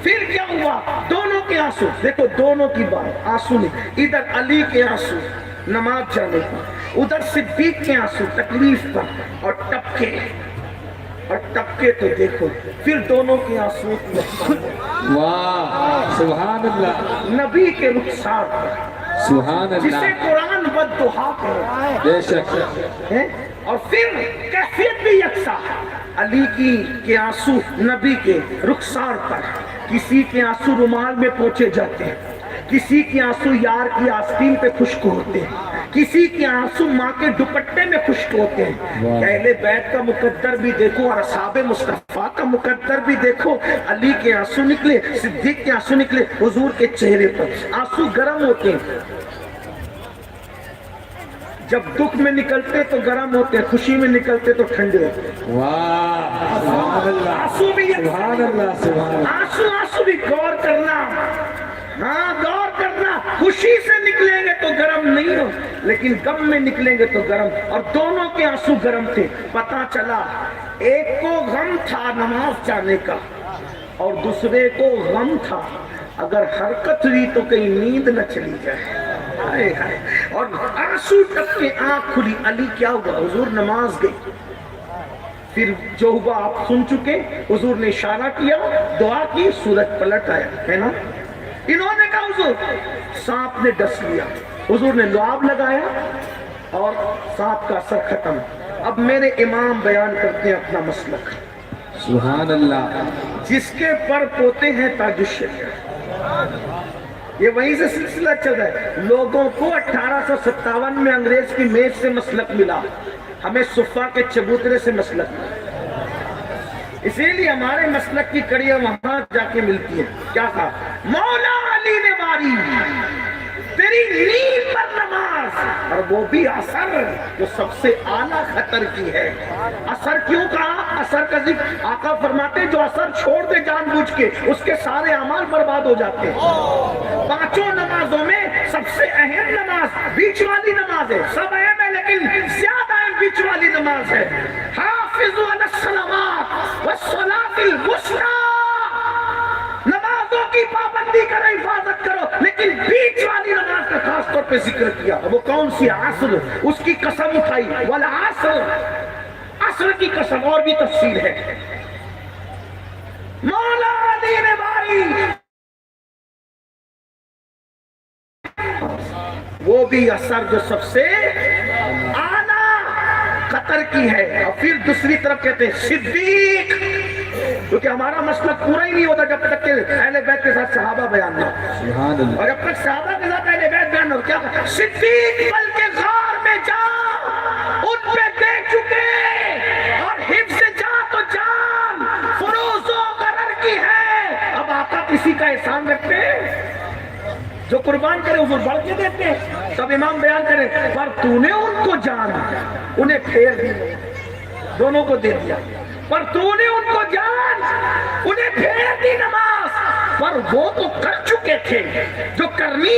پھر کیا ہوا، دونوں کے آنسو دیکھو، دونوں کی بات آنسو نہیں. ادھر علی کے آنسو نماز جانے پر، ادھر صدیق کے آنسو تکلیف پر. اور ٹپکے تو دیکھو، پھر دونوں کے آنسو واہ سبحان اللہ. نبی کے رخسار پر، سبحان جسے اللہ. قرآن والضحیٰ کہتے ہیں. بے شک. اور پھر کیفیت بھی یکساں، علی کے آنسو نبی کے رخسار پر. کسی کے آنسو رومال میں پوچھے جاتے ہیں، کسی کے آنسو یار کی آستین پہ خشک ہوتے ہیں، کسی کے آنسو ماں کے دوپٹے میں خشک ہوتے ہیں. اہل بیت کا مقدر بھی دیکھو اور اصحاب مصطفیٰ کا مقدر بھی دیکھو. علی کے آنسو نکلے، صدیق کے آنسو نکلے. حضور کے چہرے پر آنسو گرم ہوتے ہیں، جب دکھ میں نکلتے تو گرم ہوتے ہیں، خوشی میں نکلتے تو ٹھنڈے ہوتے ہیں. واہ سبحان اللہ آنسو بھی سبحان اللہ سبحان اللہ. آنسو بھی غور کرنا، ہاں غور کرنا. خوشی سے نکلیں گے تو گرم نہیں ہو، لیکن غم میں نکلیں گے تو گرم. اور دونوں کے آنسو گرم تھے. پتا چلا ایک کو غم تھا نماز جانے کا اور دوسرے کو غم تھا اگر حرکت ہوئی تو کہیں نیند نہ چلی جائے. اور آنسو ٹپ کے آنکھ کھلی. علی کیا ہوا؟ حضور نماز گئی. پھر جو ہوا آپ سن چکے. حضور نے اشارہ کیا، دعا کی، سورج پلٹ آیا ہے نا. انہوں نے کہا حضور سانپ نے ڈس لیا. حضور نے لعاب لگایا اور سانپ کا اثر ختم. اب میرے امام بیان کرتے ہیں اپنا مسلک. سبحان اللہ. جس کے پر پوتے ہیں تاج الشریعہ، یہ وہیں سے سلسلہ چل رہا ہے. لوگوں کو 1857 میں انگریز کی میز سے مسلک ملا، ہمیں صفا کے چبوترے سے مسلک ملا. اسی لیے ہمارے مسلک کی کڑیاں وہاں جا کے ملتی ہیں. کیا کہا؟ مولا علی نے واری تیری نیند پر نماز، اور وہ بھی اثر جو سب سے اعلیٰ خطر کی ہے. اثر کیوں کہا؟ اثر کا ذکر آقا فرماتے ہیں جو اثر چھوڑ دے جان بوجھ کے اس کے سارے اعمال برباد ہو جاتے ہیں. 5 نمازوں میں سب سے اہم نماز بیچ والی نماز ہے. سب اہم ہے لیکن زیادہ اہم بیچ والی نماز ہے. حافظوا علی الصلوات والصلاۃ الوسطی، نمازوں کی پابندی کرو، حفاظت کرو، لیکن بیچ والی نماز کا خاص طور پہ ذکر کیا. وہ کون سی؟ عصر. اس کی قسم اٹھائی، والعصر، عصر کی قسم. اور بھی تفصیل ہے. مولا علی نے باری وہ بھی اثر جو سب سے اعلیٰ قطر کی ہے. اور پھر دوسری طرف کہتے ہیں صدیق، کیونکہ ہمارا مسلک پورا ہی نہیں ہوتا جب تک کہ اہل بیت کے ساتھ صحابہ بیان نہ ہو. اور جب تک صحابہ کے ساتھ اہل بیت بیان نہ ہو کیا صدیق بلکہ غار میں جا ان پہ دیکھ چکے، اور حفظ جا تو جان فروز و غرر کی ہے. اب آقا کسی کا احسان رکھتے ہیں؟ جو قربان کرے وہ بڑھ کے دیتے ہیں. تب امام بیان کرے پر تو نے ان کو جان انہیں پھیر دی، دونوں کو دے دیا. پر تو نے ان کو جان انہیں پھیر دی نماز. پر وہ تو کر چکے تھے جو کرنی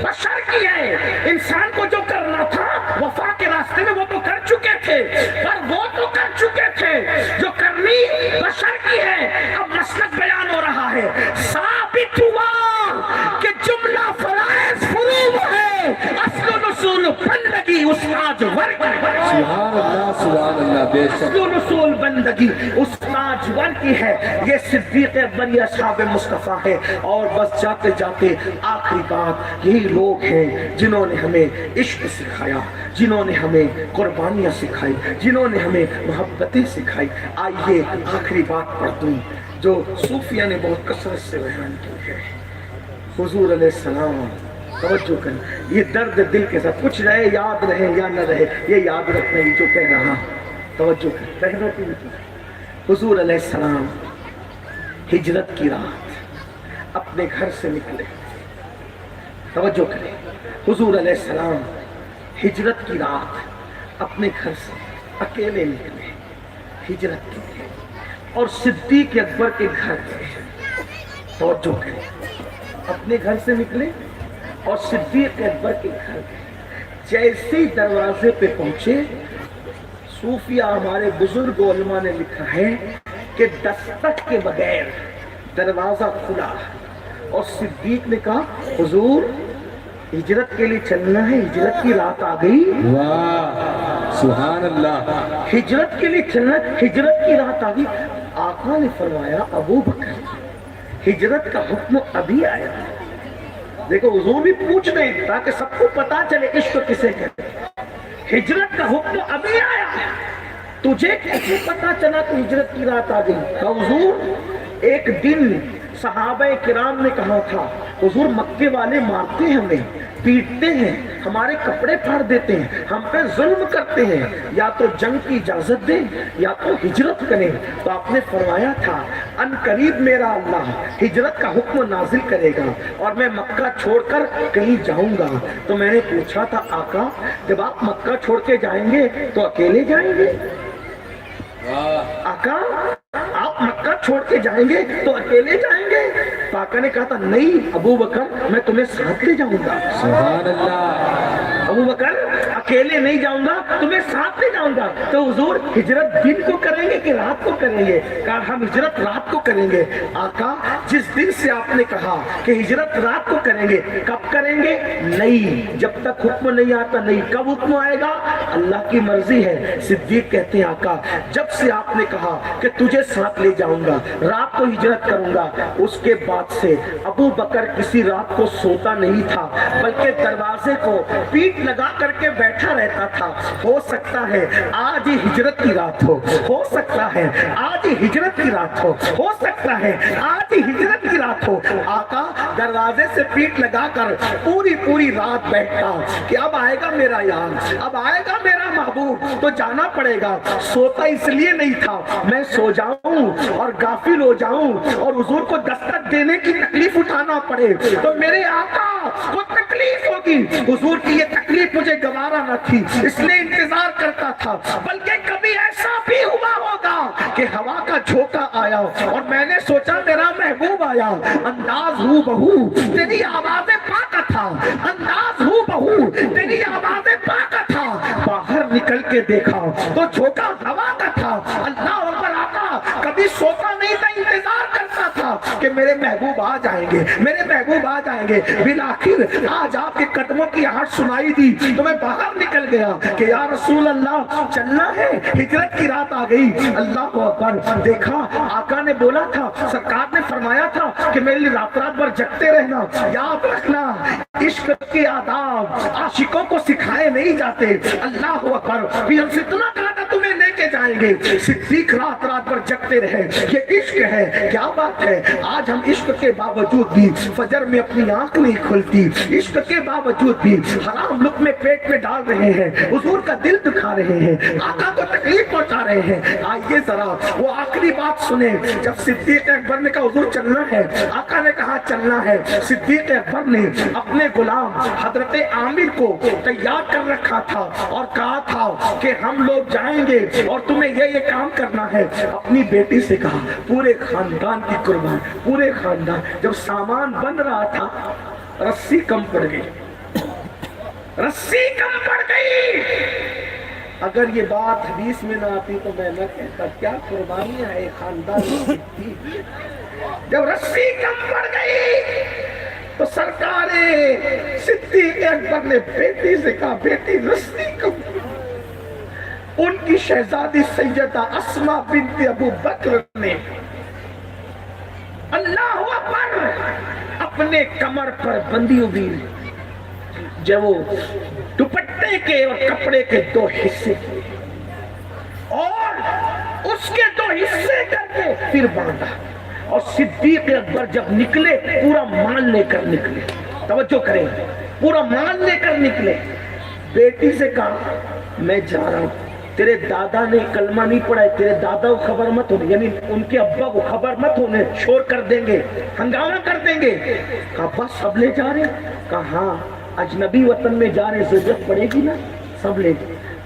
بشر کی ہے. انسان کو جو کرنا تھا وفا کے راستے میں وہ تو کر چکے تھے، پر وہ تو کر چکے تھے جو کرنی بشر کی ہے. اب مسلک بیان ہو رہا ہے. ثابت ہوا کہ جملہ فرائض فروض ہے، اصل و نصول بندگی استاد ورک. سبحان اللہ سبحان اللہ. بے شک اصل و نصول بندگی استاد ورک کی ہے. یہ صدیق اکبر یہ اصحاب مصطفیٰ ہے. اور بس جاتے جاتے آخری بات، یہی لوگ ہیں جنہوں نے ہمیں عشق سکھایا، جنہوں نے ہمیں قربانیاں سکھائی، جنہوں نے ہمیں محبتیں سکھائی. آئیے آخری بات پڑھ دوں جو صوفیہ نے بہت کثرت سے بیان کی ہے. حضور علیہ السلام توجہ کریں، یہ درد دل کے ساتھ کچھ رہے یاد رہے یا نہ رہے یہ یاد رکھنا ہی جو کہہ رہا. توجہ کریں، کہنا کی حضور علیہ السلام ہجرت کی رات اپنے گھر سے نکلے. توجہ کریں، حضور علیہ السلام ہجرت کی رات اپنے گھر سے اکیلے نکلے ہجرت کے لیے، اور صدیق اکبر کے گھر گئے. توجہ کریں، اپنے گھر سے نکلے اور صدیق اکبر کے گھر گئے. جیسے ہی دروازے پہ پہنچے، صوفیہ ہمارے بزرگ علماء نے لکھا ہے کہ دستک کے بغیر دروازہ کھلا اور صدیق نے کہا حضور ہجرت کے لیے چلنا ہے، ہجرت کی رات آ گئی. واہ سبحان اللہ. ہجرت کے لیے چلنا، ہجرت کی رات آ گئی. آقا نے فرمایا ابو بکر ہجرت کا حکم ابھی آیا. دیکھو حضور بھی پوچھ رہے ہیں تاکہ سب کو پتا چلے عشق کسے کہتے ہیں. ہجرت کا حکم ابھی آیا، تجھے کیسے پتا چلا کہ ہجرت کی رات آ گئی؟ کہا حضور ایک دن صحابہ کرام نے کہا تھا حضور مکے والے مارتے ہیں ہمیں، پیٹتے ہیں، ہمارے کپڑے پھاڑ دیتے ہیں، ہم پہ ظلم کرتے ہیں، یا تو جنگ کی اجازت دیں یا تو ہجرت کریں. تو آپ نے فرمایا تھا ان قریب میرا اللہ ہجرت کا حکم نازل کرے گا اور میں مکہ چھوڑ کر کہیں جاؤں گا. تو میں نے پوچھا تھا آقا جب آپ مکہ چھوڑ کے جائیں گے تو اکیلے جائیں گے؟ آقا آپ مکہ چھوڑ کے جائیں گے تو اکیلے جائیں گے؟ تو آقا نے کہا تھا نہیں ابو بکر میں تمہیں ساتھ لے جاؤں گا. سبحان اللہ. ابو بکر اکیلے نہیں جاؤں گا، تمہیں ساتھ لے جاؤں گا. تو حضور ہجرت دن کو کریں گے کہ رات کو کریں گے؟ کہا ہم ہجرت رات کو کریں گے. آقا جس دن سے آپ نے کہا کہ ہجرت رات کو کریں گے کب کریں گے؟ نہیں، جب تک حکم نہیں آتا نہیں. کب حکم آئے گا؟ اللہ کی مرضی ہے. صدیق کہتے ہیں آقا جب سے آپ نے کہا کہ تجھے ساتھ لے جاؤں گا رات کو ہجرت کروں گا، اس کے بعد سے ابو بکر کسی رات کو سوتا نہیں تھا بلکہ دروازے کو پیٹ لگا کر کے بیٹھا رہتا تھا. ہو سکتا ہے آج ہی ہجرت کی رات ہو سکتا ہے آج ہی ہجرت کی رات ہو سکتا ہے آج ہی ہجرت کی رات ہو. آقا دروازے سے پیٹ لگا کر پوری رات بیٹھتا کہ اب آئے گا میرا یار، اب آئے گا میرا محبوب تو جانا پڑے گا. سوتا اس لیے نہیں تھا میں سو جاؤں اور غافل ہو جاؤں اور حضور کو دستک دینے کی تکلیف اٹھانا پڑے تو میرے آقا کو تکلیف ہوگی. حضور کی یہ تکلیف مجھے گوارا نہ تھی، اس لیے انتظار کرتا تھا. بلکہ کبھی ایسا بھی ہوا ہوگا کہ ہوا کا جھونکا آیا اور میں نے سوچا میرا محبوب آیا، انداز ہو بہو تیری آواز پاک تھا، انداز ہو بہو تیری آواز پاک تھا. باہر نکل کے دیکھا تو جھونکا ہوا کا تھا. اللہ اکبر. آقا کبھی سوتا نہیں تھا، انتظار کرتا تھا کہ میرے محبوب آ جائیں گے، میرے محبوب آ جائیں گے۔ بالآخر آج آپ کے قدموں کی آہٹ سنائی دی تو میں باہر نکل گیا کہ یا رسول اللہ چلنا ہے، ہجرت کی رات آ گئی۔ اللہ اکبر، دیکھا آقا نے بولا تھا، سرکار نے فرمایا تھا کہ میرے لیے رات رات بھر جگتے رہنا۔ یاد رکھنا عشق کے آداب عاشقوں کو سکھائے نہیں جاتے۔ اللہ اکبر، پھر ہم سے اتنا کہا تھا تمہیں لے کے جائیں گے، صدیق رات رات بھر جگتے رہے۔ یہ عشق ہے، کیا بات ہے۔ آج ہم عشق کے باوجود بھی فجر میں اپنی آنکھ نہیں کھلتی، عشق کے باوجود بھی حرام لقمے پیٹ میں ڈال رہے ہیں، حضور کا دل دکھا رہے ہیں، آقا کو تکلیف پہنچا رہے ہیں۔ آئیے ذرا وہ آخری بات سنیں، جب صدیق اکبر نے کہا حضور چلنا ہے، آقا نے کہا چلنا ہے، صدیق اکبر نے اپنے غلام حضرت عامر کو تیار کر رکھا تھا اور کہا تھا کہ ہم لوگ جائیں گے اور تمہیں یہ کام کرنا ہے۔ اپنی بیٹی سے کہا، پورے خاندان کی قربان، پورے خاندان۔ جب سامان بن رہا تھا رسی کم پڑ گئی، رسی کم پڑ گئی۔ اگر یہ بات حدیث میں نہ آتی تو میں نہ کہتا کیا قربانیاں ہے خاندان کی۔ جب رسی کم پڑ گئی تو سرکار صدیق اکبر نے بیٹی سے کہا بیٹی رسی کم۔ ان کی شہزادی سیدہ اسماء بنت ابو بکر نے اللہ اکبر اپنے کمر پر بندھی ہوئی، جب وہ دوپٹے کے اور کپڑے کے دو حصے اور اس کے دو حصے کر کے پھر باندھا، اور صدیق اکبر جب نکلے پورا مال لے کر نکلے۔ توجہ کریں، پورا مال لے کر نکلے۔ بیٹی سے کہا میں جا رہا ہوں، تیرے دادا نے کلمہ نہیں پڑھا ہے، تیرے دادا کو خبر مت ہونے، یعنی ان کے ابا کو خبر مت ہونے، شور کر دیں گے، ہنگامہ کر دیں گے۔ کہا بس سب لے جا رہے ہیں؟ کہا ہاں، اجنبی وطن میں جا رہے، ضرورت پڑے گی نا، سب لے۔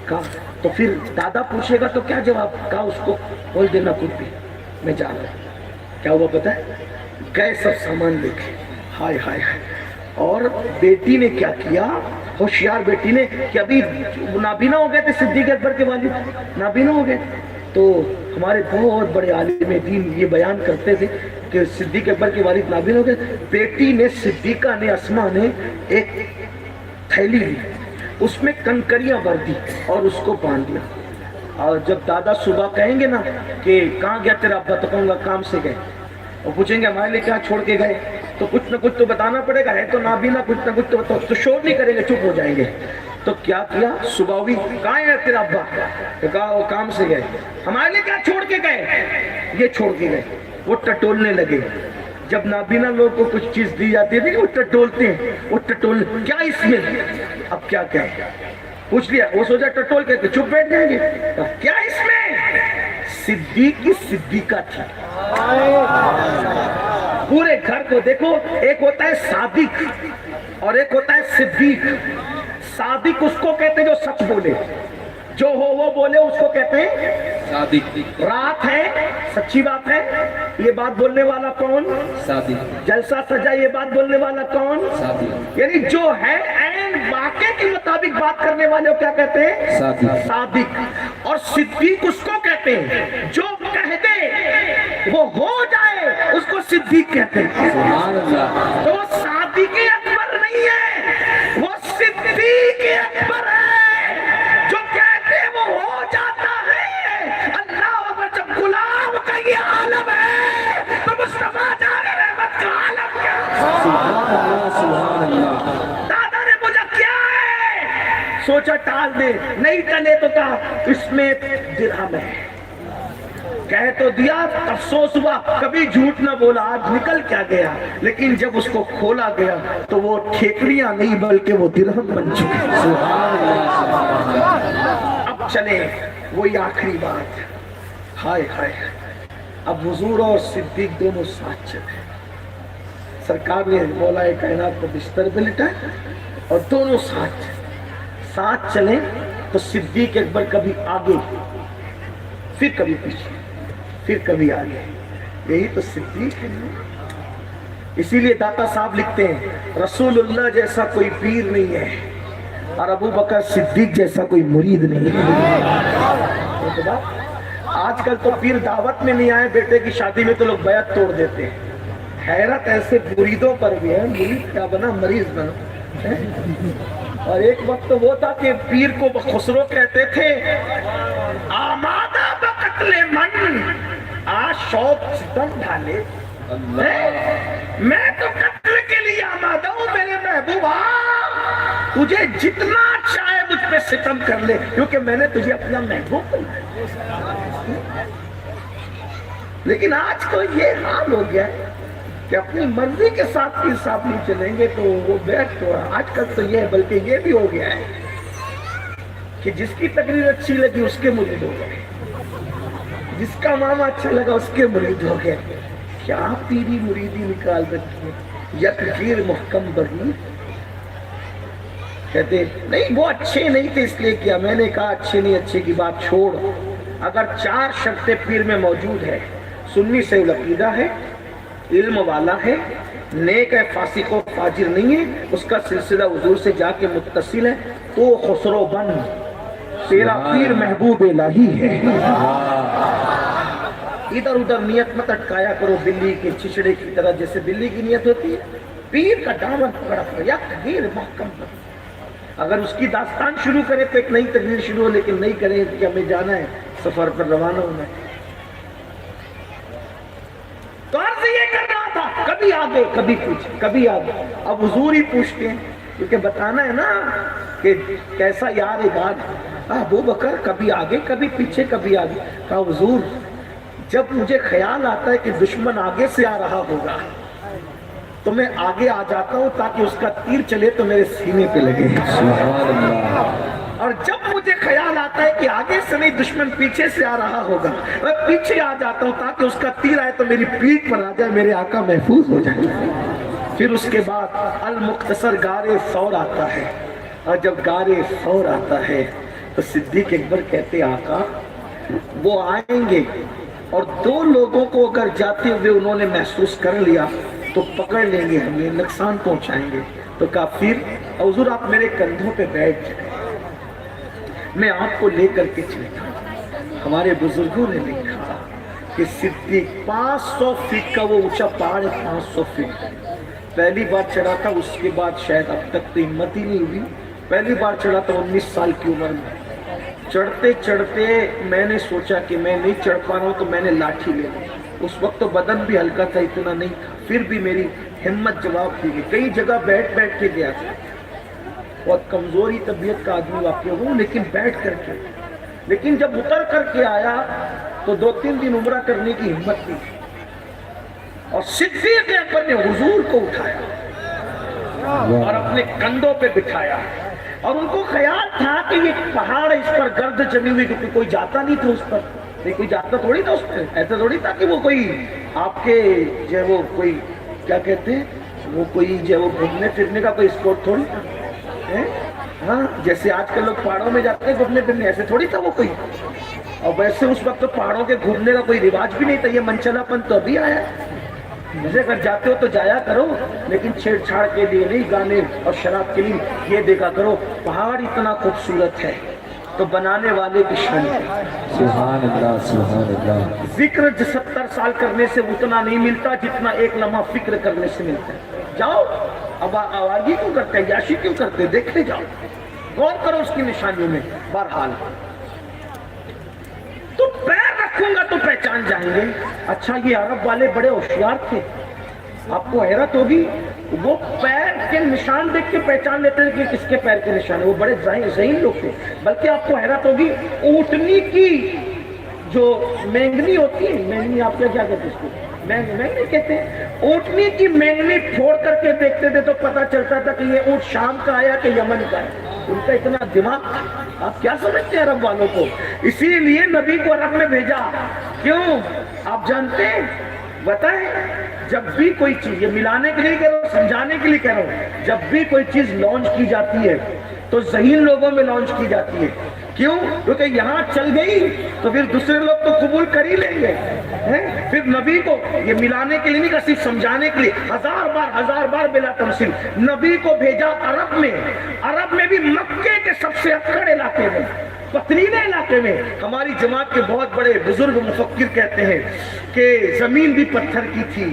کہا تو پھر دادا پوچھے گا تو کیا جواب؟ کہا اس کو بول دینا کچھ بھی، میں جا رہا ہوں۔ کیا ہوا پتہ ہے؟ گئے سب سامان لے کے، ہائے ہائے ہائے۔ اور بیٹی نے کیا کیا، ہوشیار بیٹی نے، کہ ابھی نابینا ہو گئے تھے صدیق اکبر کے والد، نابینا ہو گئے۔ تو ہمارے بہت بڑے عالم دین یہ بیان کرتے تھے کہ صدیق اکبر کے والد نابینا ہو گئے۔ بیٹی نے، صدیقہ نے، اسماء نے ایک تھیلی لی، اس میں کنکریاں بھر دی اور اس کو باندھ دیا۔ اور جب دادا صبح کہیں گے نا کہ کہاں گیا تیرا ابا، تو کہوں گا کام سے گئے، اور پوچھیں گے ہمارے لیے کیا چھوڑ کے گئے، تو کچھ نہ کچھ تو بتانا پڑے گا، ہے تو نابینا، کچھ نہ کچھ تو بتاؤ، تو شور نہیں کریں گے، چپ ہو جائیں گے۔ تو کیا کیا، صبح ہوئی، کہاں ہے تیرا ابا؟ تو کہا وہ کام سے گئے۔ ہمارے لیے کیا چھوڑ کے گئے؟ یہ چھوڑ کے گئے۔ وہ ٹٹولنے لگے۔ جب نابینا لوگ کو کچھ چیز دی جاتی ہے وہ ٹٹولتے ہیں، وہ ٹٹول کیا اس میں، اب کیا کیا پوچھ لیا، وہ سوچا ٹٹول کے چپ بیٹھ جائیں گے، کیا اس میں؟ صدیق کی صدیقہ تھی۔ پورے گھر کو دیکھو، ایک ہوتا ہے صادق اور ایک ہوتا ہے صدیق۔ صادق اس کو کہتے ہیں جو سچ بولے، جو ہو وہ بولے، اس کو کہتے ہیں صادق۔ رات ہے، سچی بات ہے، یہ بات بولنے والا کون؟ صادق۔ جلسہ سجا، یہ بات بولنے والا کون؟ صادق۔ یعنی جو ہے عین واقعے کے مطابق بات کرنے والے کو کیا کہتے ہیں؟ صادق۔ صادق۔ اور صدیق اس کو کہتے ہیں جو کہہ دے وہ ہو جائے، اس کو صدیق کہتے ہیں۔ سبحان اللہ۔ تو وہ صادق اکبر نہیں ہے، وہ صدیق اکبر ہے، جو کہتے ہیں وہ ہو جاتا ہے۔ اللہ اکبر، جب غلام کا یہ عالم ہے تو مصطفیٰ جان رحمت کا عالم کیا؟ سبحان اللہ، سبحان اللہ۔ دادا نے پوچھا کیا ہے، سوچا ٹال دے، نہیں ٹلے تو کہا اس میں درہم ہے، کہہ تو دیا، افسوس ہوا، کبھی جھوٹ نہ بولا، آج نکل کیا گیا۔ لیکن جب اس کو کھولا گیا تو وہ ٹھیکریاں نہیں بلکہ وہ درہم بن چکے۔ سبحان اللہ۔ اب چلیں وہی آخری بات، ہائے ہائے، اب حضور اور صدیق دونوں ساتھ چلے، سرکار نے مولا کائنات کو بستر پہ لٹایا اور دونوں ساتھ چلیں تو صدیق اکبر کبھی آگے، پھر کبھی پیچھے، پھر کبھی آگے، یہی تو صدیق ہے۔ اسی لیے داتا صاحب لکھتے ہیں رسول اللہ جیسا کوئی پیر نہیں ہے اور ابو بکر صدیق جیسا کوئی مرید نہیں ہے۔ آج کل تو پیر دعوت میں نہیں آئے، بیٹے کی شادی میں تو لوگ بیعت توڑ دیتے ہیں، حیرت ایسے مریدوں پر بھی ہے، مرید کیا بنا مریض بنا۔ اور ایک وقت وہ تھا کہ پیر کو خسرو کہتے تھے آمادہ بقتل من، آج شوق ستم ڈھالے، میں تو قتل کے لیے آمادہ ہوں میرے محبوبہ، تجھے جتنا چاہے مجھ پہ ستم کر لے، کیونکہ میں نے تجھے اپنا محبوب بنایا۔ لیکن آج تو یہ حال ہو گیا ہے کہ اپنی مرضی کے ساتھ بھی حساب نہیں چلیں گے تو وہ بیٹھ تو رہا۔ آج کل تو یہ ہے، بلکہ یہ بھی ہو گیا ہے کہ جس کی تقریر اچھی لگی اس کے مرید ہو گئے، جس کا ماما اچھا لگا اس کے مرید ہو گئے۔ کیا تیری مریدی نکال رکھی ہے، یک گیر محکم بگی۔ کہتے نہیں وہ اچھے نہیں تھے اس لیے کیا۔ میں نے کہا اچھے نہیں، اچھے کی بات چھوڑ، اگر 4 شرطیں پیر میں موجود ہے، سنی سے العقیدہ ہے، علم والا ہے، نیک ہے، فاسق و فاجر نہیں ہے، اس کا سلسلہ حضور سے جا کے متصل ہے، تو خسرو بن تیرا پیر محبوب الہی ہے۔ ادھر ادھر نیت مت اٹکایا کرو بلی کے چچڑے کی طرح، جیسے بلی کی نیت ہوتی ہے، پیر کا دامن پکڑا کرو، یک گیر محکم پر۔ اگر اس کی داستان شروع کرے تو ایک نئی تقریر شروع ہو، لیکن نہیں کرے کہ ہمیں جانا ہے، سفر پر روانہ ہونا ہے۔ تو عرض یہ کر رہا تھا، کبھی آگے کبھی پیچھے، کبھی آگے، اب حضور ہی پوچھتے ہیں، کیونکہ بتانا ہے نا کہ کیسا یار عباد۔ ابو بکر کبھی آگے کبھی پیچھے کبھی آگے۔ کہا حضور جب مجھے خیال آتا ہے کہ دشمن آگے سے آ رہا ہوگا تو میں آگے آ جاتا ہوں تاکہ اس کا تیر چلے تو میرے سینے پہ لگے، اور جب مجھے خیال آتا ہے کہ آگے سے نہیں دشمن پیچھے سے آ رہا ہوگا، میں پیچھے آ جاتا ہوں تاکہ اس کا تیر آئے تو میری پیٹھ پر آ جائے، میرے آقا محفوظ ہو جائے۔ پھر اس کے بعد المختصر غار ثور آتا ہے، اور جب غار ثور آتا ہے تو صدیق اکبر کہتے آقا وہ آئیں گے اور 2 لوگوں کو اگر جاتے ہوئے انہوں نے محسوس کر لیا تو پکڑ لیں گے، ہمیں نقصان پہنچائیں گے۔ تو کہا پھر حضور آپ میرے کندھوں پہ بیٹھ جائیں، میں آپ کو لے کر کے چلتا ہوں۔ ہمارے بزرگوں نے لکھا کہ صدیق 500 فٹ کا وہ اونچا پہاڑ ہے، 500 فٹ پہلی بار چڑھا تھا، اس کے بعد شاید اب تک تو ہمت ہی نہیں ہوئی۔ پہلی بار چڑھا تھا 19 سال کی عمر میں۔ چڑھتے چڑھتے میں نے سوچا کہ میں نہیں چڑھ پا رہا ہوں تو میں نے لاٹھی لے لی۔ اس وقت تو بدن بھی ہلکا تھا، اتنا نہیں تھا، پھر بھی میری ہمت جواب دی گئی۔ کئی جگہ بیٹھ بیٹھ کے گیا تھا، بہت کمزوری طبیعت کا آدمی واقع ہوں، لیکن بیٹھ کر کے، لیکن جب اتر کر کے آیا تو 2-3 دن عمرہ کرنے کی ہمت دی، اور صدیق اکبر نے حضور کو اٹھایا اور اپنے کندھوں پہ بٹھایا، اور ان کو خیال تھا کہ یہ پہاڑ اس پر گرد جمی ہوئی، کیونکہ کوئی جاتا نہیں تھا اس پر، نہیں کوئی جاتا تھوڑی تھا اس پر، ایسا تھوڑی تھا کہ وہ کوئی آپ کے جو ہے وہ کوئی کیا کہتے ہیں وہ کوئی جو ہے وہ گھومنے پھرنے کا کوئی اسپورٹ تھوڑی تھا، ہاں جیسے آج کل لوگ پہاڑوں میں جاتے ہیں گھومنے پھرنے، ایسے تھوڑی تھا وہ کوئی۔ اور ویسے اس وقت تو پہاڑوں کے گھومنے کا کوئی رواج بھی نہیں تھا، یہ منچلا پن تو ابھی آیا ہے۔ جیسے اگر جاتے ہو تو جایا کرو، لیکن چھیڑ چھاڑ کے لیے نہیں، گانے اور شراب کے لیے یہ دیکھا کرو۔ پہاڑ اتنا خوبصورت ہے تو بنانے والے کی شان ہے۔ سبحان اللہ سبحان اللہ۔ ذکر 70 سال کرنے سے اتنا نہیں ملتا جتنا ایک لمحہ فکر کرنے سے ملتا ہے۔ جاؤ اب آوازی کیوں کرتے ہیں، یاشی کیوں کرتے، دیکھتے جاؤ، غور کرو اس کی نشانیوں میں۔ بہرحال تو پیر رکھوں گا تو پہچان جائیں گے۔ اچھا یہ عرب والے بڑے ہوشیار تھے، آپ کو حیرت ہوگی، وہ پیر کے نشان دیکھ کے پہچان لیتے تھے کہ کس کے پیر کے نشان ہے، وہ بڑے ذہین لوگ تھے۔ بلکہ آپ کو حیرت ہوگی، اونٹنی کی جو مینگنی ہوتی ہے، مینگنی آپ کیا کہتے ہیں اس کو، مینگنی کہتے ہیں، اونٹنی کی مینگنی پھوڑ کر کے دیکھتے تھے تو پتا چلتا تھا کہ یہ اونٹ شام کا آیا کہ یمن کا ہے۔ ان کا اتنا دماغ تھا، آپ کیا سمجھتے ہیں عرب والوں کو؟ اسی لیے نبی کو عرب میں بھیجا، کیوں آپ جانتے ہیں؟ بتائیں، جب بھی کوئی چیز، یہ ملانے کے لیے کہہ رہا ہوں، سمجھانے کے لیے کہہ رہا ہوں، جب بھی کوئی چیز لانچ کی جاتی ہے تو ذہین لوگوں میں لانچ کی جاتی ہے۔ کیوں؟ کیونکہ یہاں چل گئی تو پھر دوسرے لوگ تو قبول کر ہی لیں گے۔ پھر نبی کو یہ ملانے کے لیے نہیں، صرف سمجھانے کے لیے، ہزار بار بلا تمثیل نبی کو بھیجا عرب میں۔ عرب میں بھی مکے کے سب سے اکڑ علاقے میں، پتریلے علاقے میں۔ ہماری جماعت کے بہت بڑے بزرگ مفکر کہتے ہیں کہ زمین بھی پتھر کی تھی،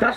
10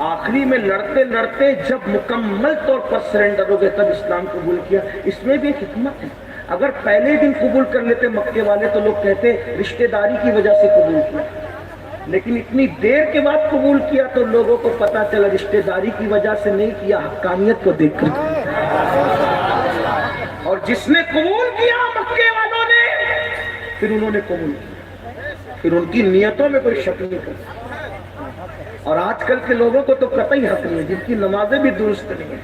آخری میں لڑتے لڑتے جب مکمل طور پر سرنڈر ہو گئے تب اسلام قبول کیا. اس میں بھی ایک حکمت ہے. اگر پہلے دن قبول کر لیتے مکے والے تو لوگ کہتے رشتہ داری کی وجہ سے قبول کیا, لیکن اتنی دیر کے بعد قبول کیا تو لوگوں کو پتا چلا رشتہ داری کی وجہ سے نہیں کیا, حقانیت کو دیکھ کر. اور جس نے قبول کیا مکے والوں نے, پھر انہوں نے قبول کیا, پھر ان کی نیتوں میں کوئی شک نہیں کرتا. اور آج کل کے لوگوں کو تو قطعی حق نہیں ہے, جن کی نمازیں بھی درست نہیں ہیں,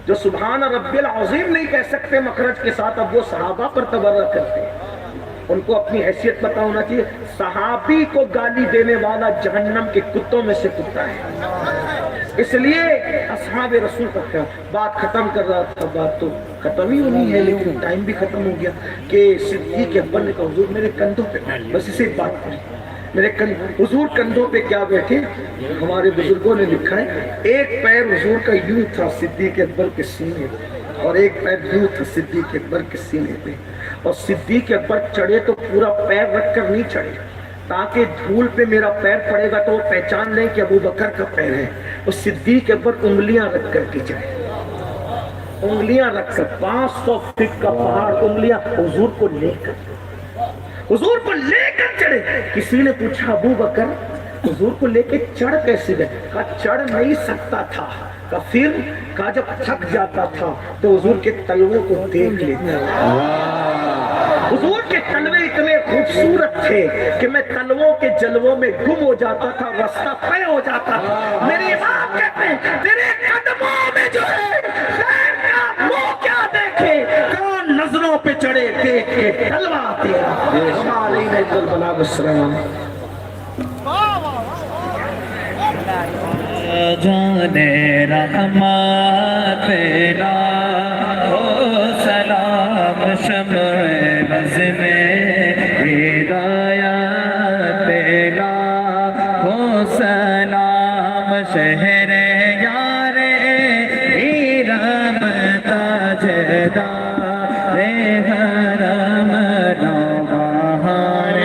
جو سبحان ربی العظیم نہیں کہہ سکتے مخرج کے ساتھ, اب وہ صحابہ پر تبرہ کرتے ہیں. ان کو اپنی حیثیت پتہ ہونا چاہیے. صحابی کو گالی دینے والا جہنم کے کتوں میں سے کتا ہے. اس لیے اصحاب رسول کا بات ختم کر رہا تھا, بات تو ختم ہی ہونی ہے لیکن ٹائم بھی ختم ہو گیا کہ صدیق اکبر نے کہا حضور میرے کندھوں پہ, بس اسے بات کریں, میرے حضور کندھوں پہ کیا بیٹھے. ہمارے بزرگوں نے لکھا ہے ایک پیر حضور کا یوں تھا صدیق اکبر کے سینے پہ, اور ایک پیر یوں تھا صدیق اکبر کے سینے پہ. اور صدیق اکبر چڑھے تو پورا پیر رکھ کر نہیں چڑھے, تاکہ دھول پہ میرا پیر پڑے گا تو وہ پہچان لیں کہ ابو بکر کا پیر ہے. اور صدیق اکبر انگلیاں رکھ کر کے چڑھے, انگلیاں رکھ کر. 500 فٹ کا پہاڑ, انگلیاں حضور کو لے کر چڑھے. کسی نے پوچھا ابو بکر حضور کو لے کے چڑھ کیسے گئے؟ کہا چڑھ نہیں سکتا تھا. کہا پھر؟ کہا جب تھک جاتا تھا تو حضور کے تلووں کو دیکھ لیتا. حضور کے تلوے اتنے خوبصورت تھے کہ میں تلووں کے جلووں میں گم ہو جاتا تھا, راستہ طے ہو جاتا تھا. میری امام کہتے ہیں تیرے قدموں میں جو ہے خیر کا وہ کیا دیکھے, کون نظروں پہ چڑھے دیکھ کے تلوا تیرا. علیہ البلاغ السلام. جانے رحمت پیدا ہو سلام شمع بز میں ہدایت پیدا ہو سلام شہر یار ایرم تاجدار حرم نوبہار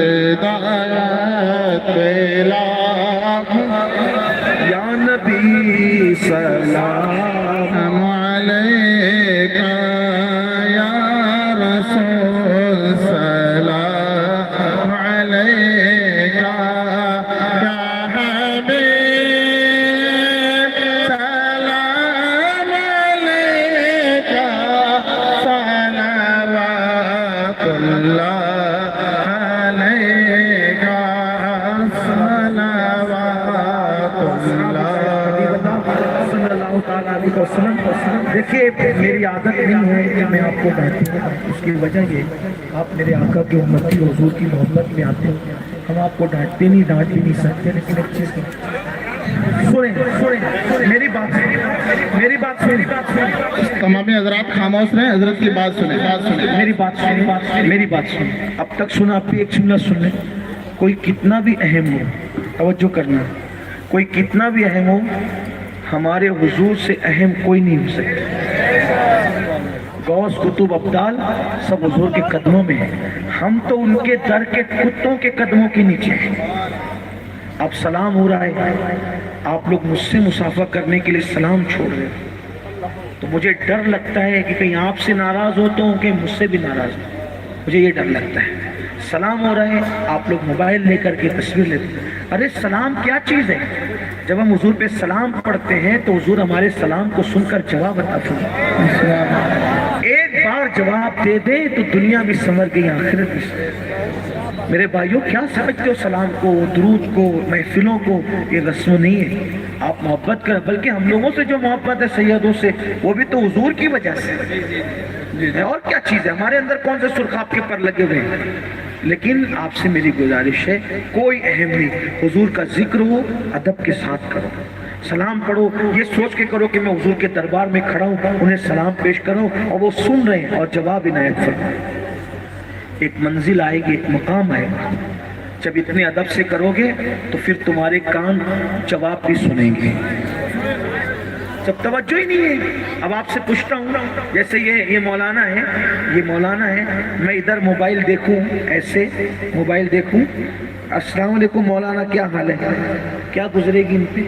شفاعت پیدا یا نبی سلام علیکہ یا رسول سلام علیکہ یا حبیب سلام علیکہ صلوات اللہ دیکھیے میری عادت نہیں ہے کہ میں آپ کو ڈانٹوں, اس کی وجہ یہ آپ میرے آقا کے امتی حضور کی محبت میں آتے ہیں. ہم آپ کو ڈانٹتے نہیں, ڈانٹ بھی نہیں سکتے, لیکن ایک چیز سنیں میری بات سنیں. تمامی حضرات خاموش رہیں, حضرت کی بات سنیں, میری بات سنیں. اب تک سنا, آپ بھی ایک جملہ سن لیں. کوئی کتنا بھی اہم ہو, توجہ کرنا, کوئی کتنا بھی اہم ہو, ہمارے حضور سے اہم کوئی نہیں ہو سکتا. غوث قطب ابدال سب حضور کے قدموں میں ہیں, ہم تو ان کے در کے کتوں کے قدموں کے نیچے ہیں. اب سلام ہو رہا ہے, آپ لوگ مجھ سے مصافحہ کرنے کے لیے سلام چھوڑ رہے ہیں, تو مجھے ڈر لگتا ہے کہ کہیں آپ سے ناراض ہو تو کہ مجھ سے بھی ناراض ہو. مجھے یہ ڈر لگتا ہے. سلام ہو رہا ہے, آپ لوگ موبائل لے کر کے تصویر لیتے ہیں. ارے سلام کیا چیز ہے؟ جب ہم حضور پہ سلام پڑھتے ہیں تو حضور ہمارے سلام کو سن کر جواب عطا فرمائے. ایک بار جواب دے دیں تو دنیا بھی سنور گئی, آخرت بھی سنور. میرے بھائیوں کیا سمجھتے ہو سلام کو, درود کو, محفلوں کو؟ یہ رسم نہیں ہے. آپ محبت کریں, بلکہ ہم لوگوں سے جو محبت ہے سیدوں سے, وہ بھی تو حضور کی وجہ سے. اور کیا چیز ہے ہمارے اندر؟ کون سے سرخ آپ کے پر لگے ہوئے ہیں؟ لیکن آپ سے میری گزارش ہے, کوئی اہم نہیں, حضور کا ذکر ہو ادب کے ساتھ کرو, سلام پڑھو, یہ سوچ کے کرو کہ میں حضور کے دربار میں کھڑا ہوں, انہیں سلام پیش کروں اور وہ سن رہے ہیں اور جواب عنایت فرمائیں. ایک منزل آئے گی, ایک مقام آئے گا, جب اتنے ادب سے کرو گے تو پھر تمہارے کان جواب بھی سنیں گے. جب توجہ ہی نہیں ہے. اب آپ سے پوچھتا ہوں جیسے یہ مولانا ہے, میں ادھر موبائل دیکھوں, ایسے موبائل دیکھوں, السلام علیکم مولانا کیا حال ہے, کیا گزرے گی ان پہ؟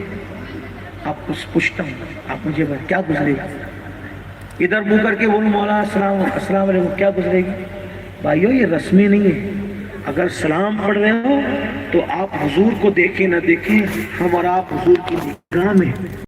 آپ پوچھتا ہوں, آپ مجھے بتائیں کیا گزرے گی؟ ادھر منہ کر کے بولوں مولانا السلام علیکم کیا گزرے گی؟ بھائیو یہ رسمی نہیں ہے. اگر سلام پڑھ رہے ہو تو آپ حضور کو دیکھیں نہ دیکھیں, ہم اور آپ حضور کی نگاہ میں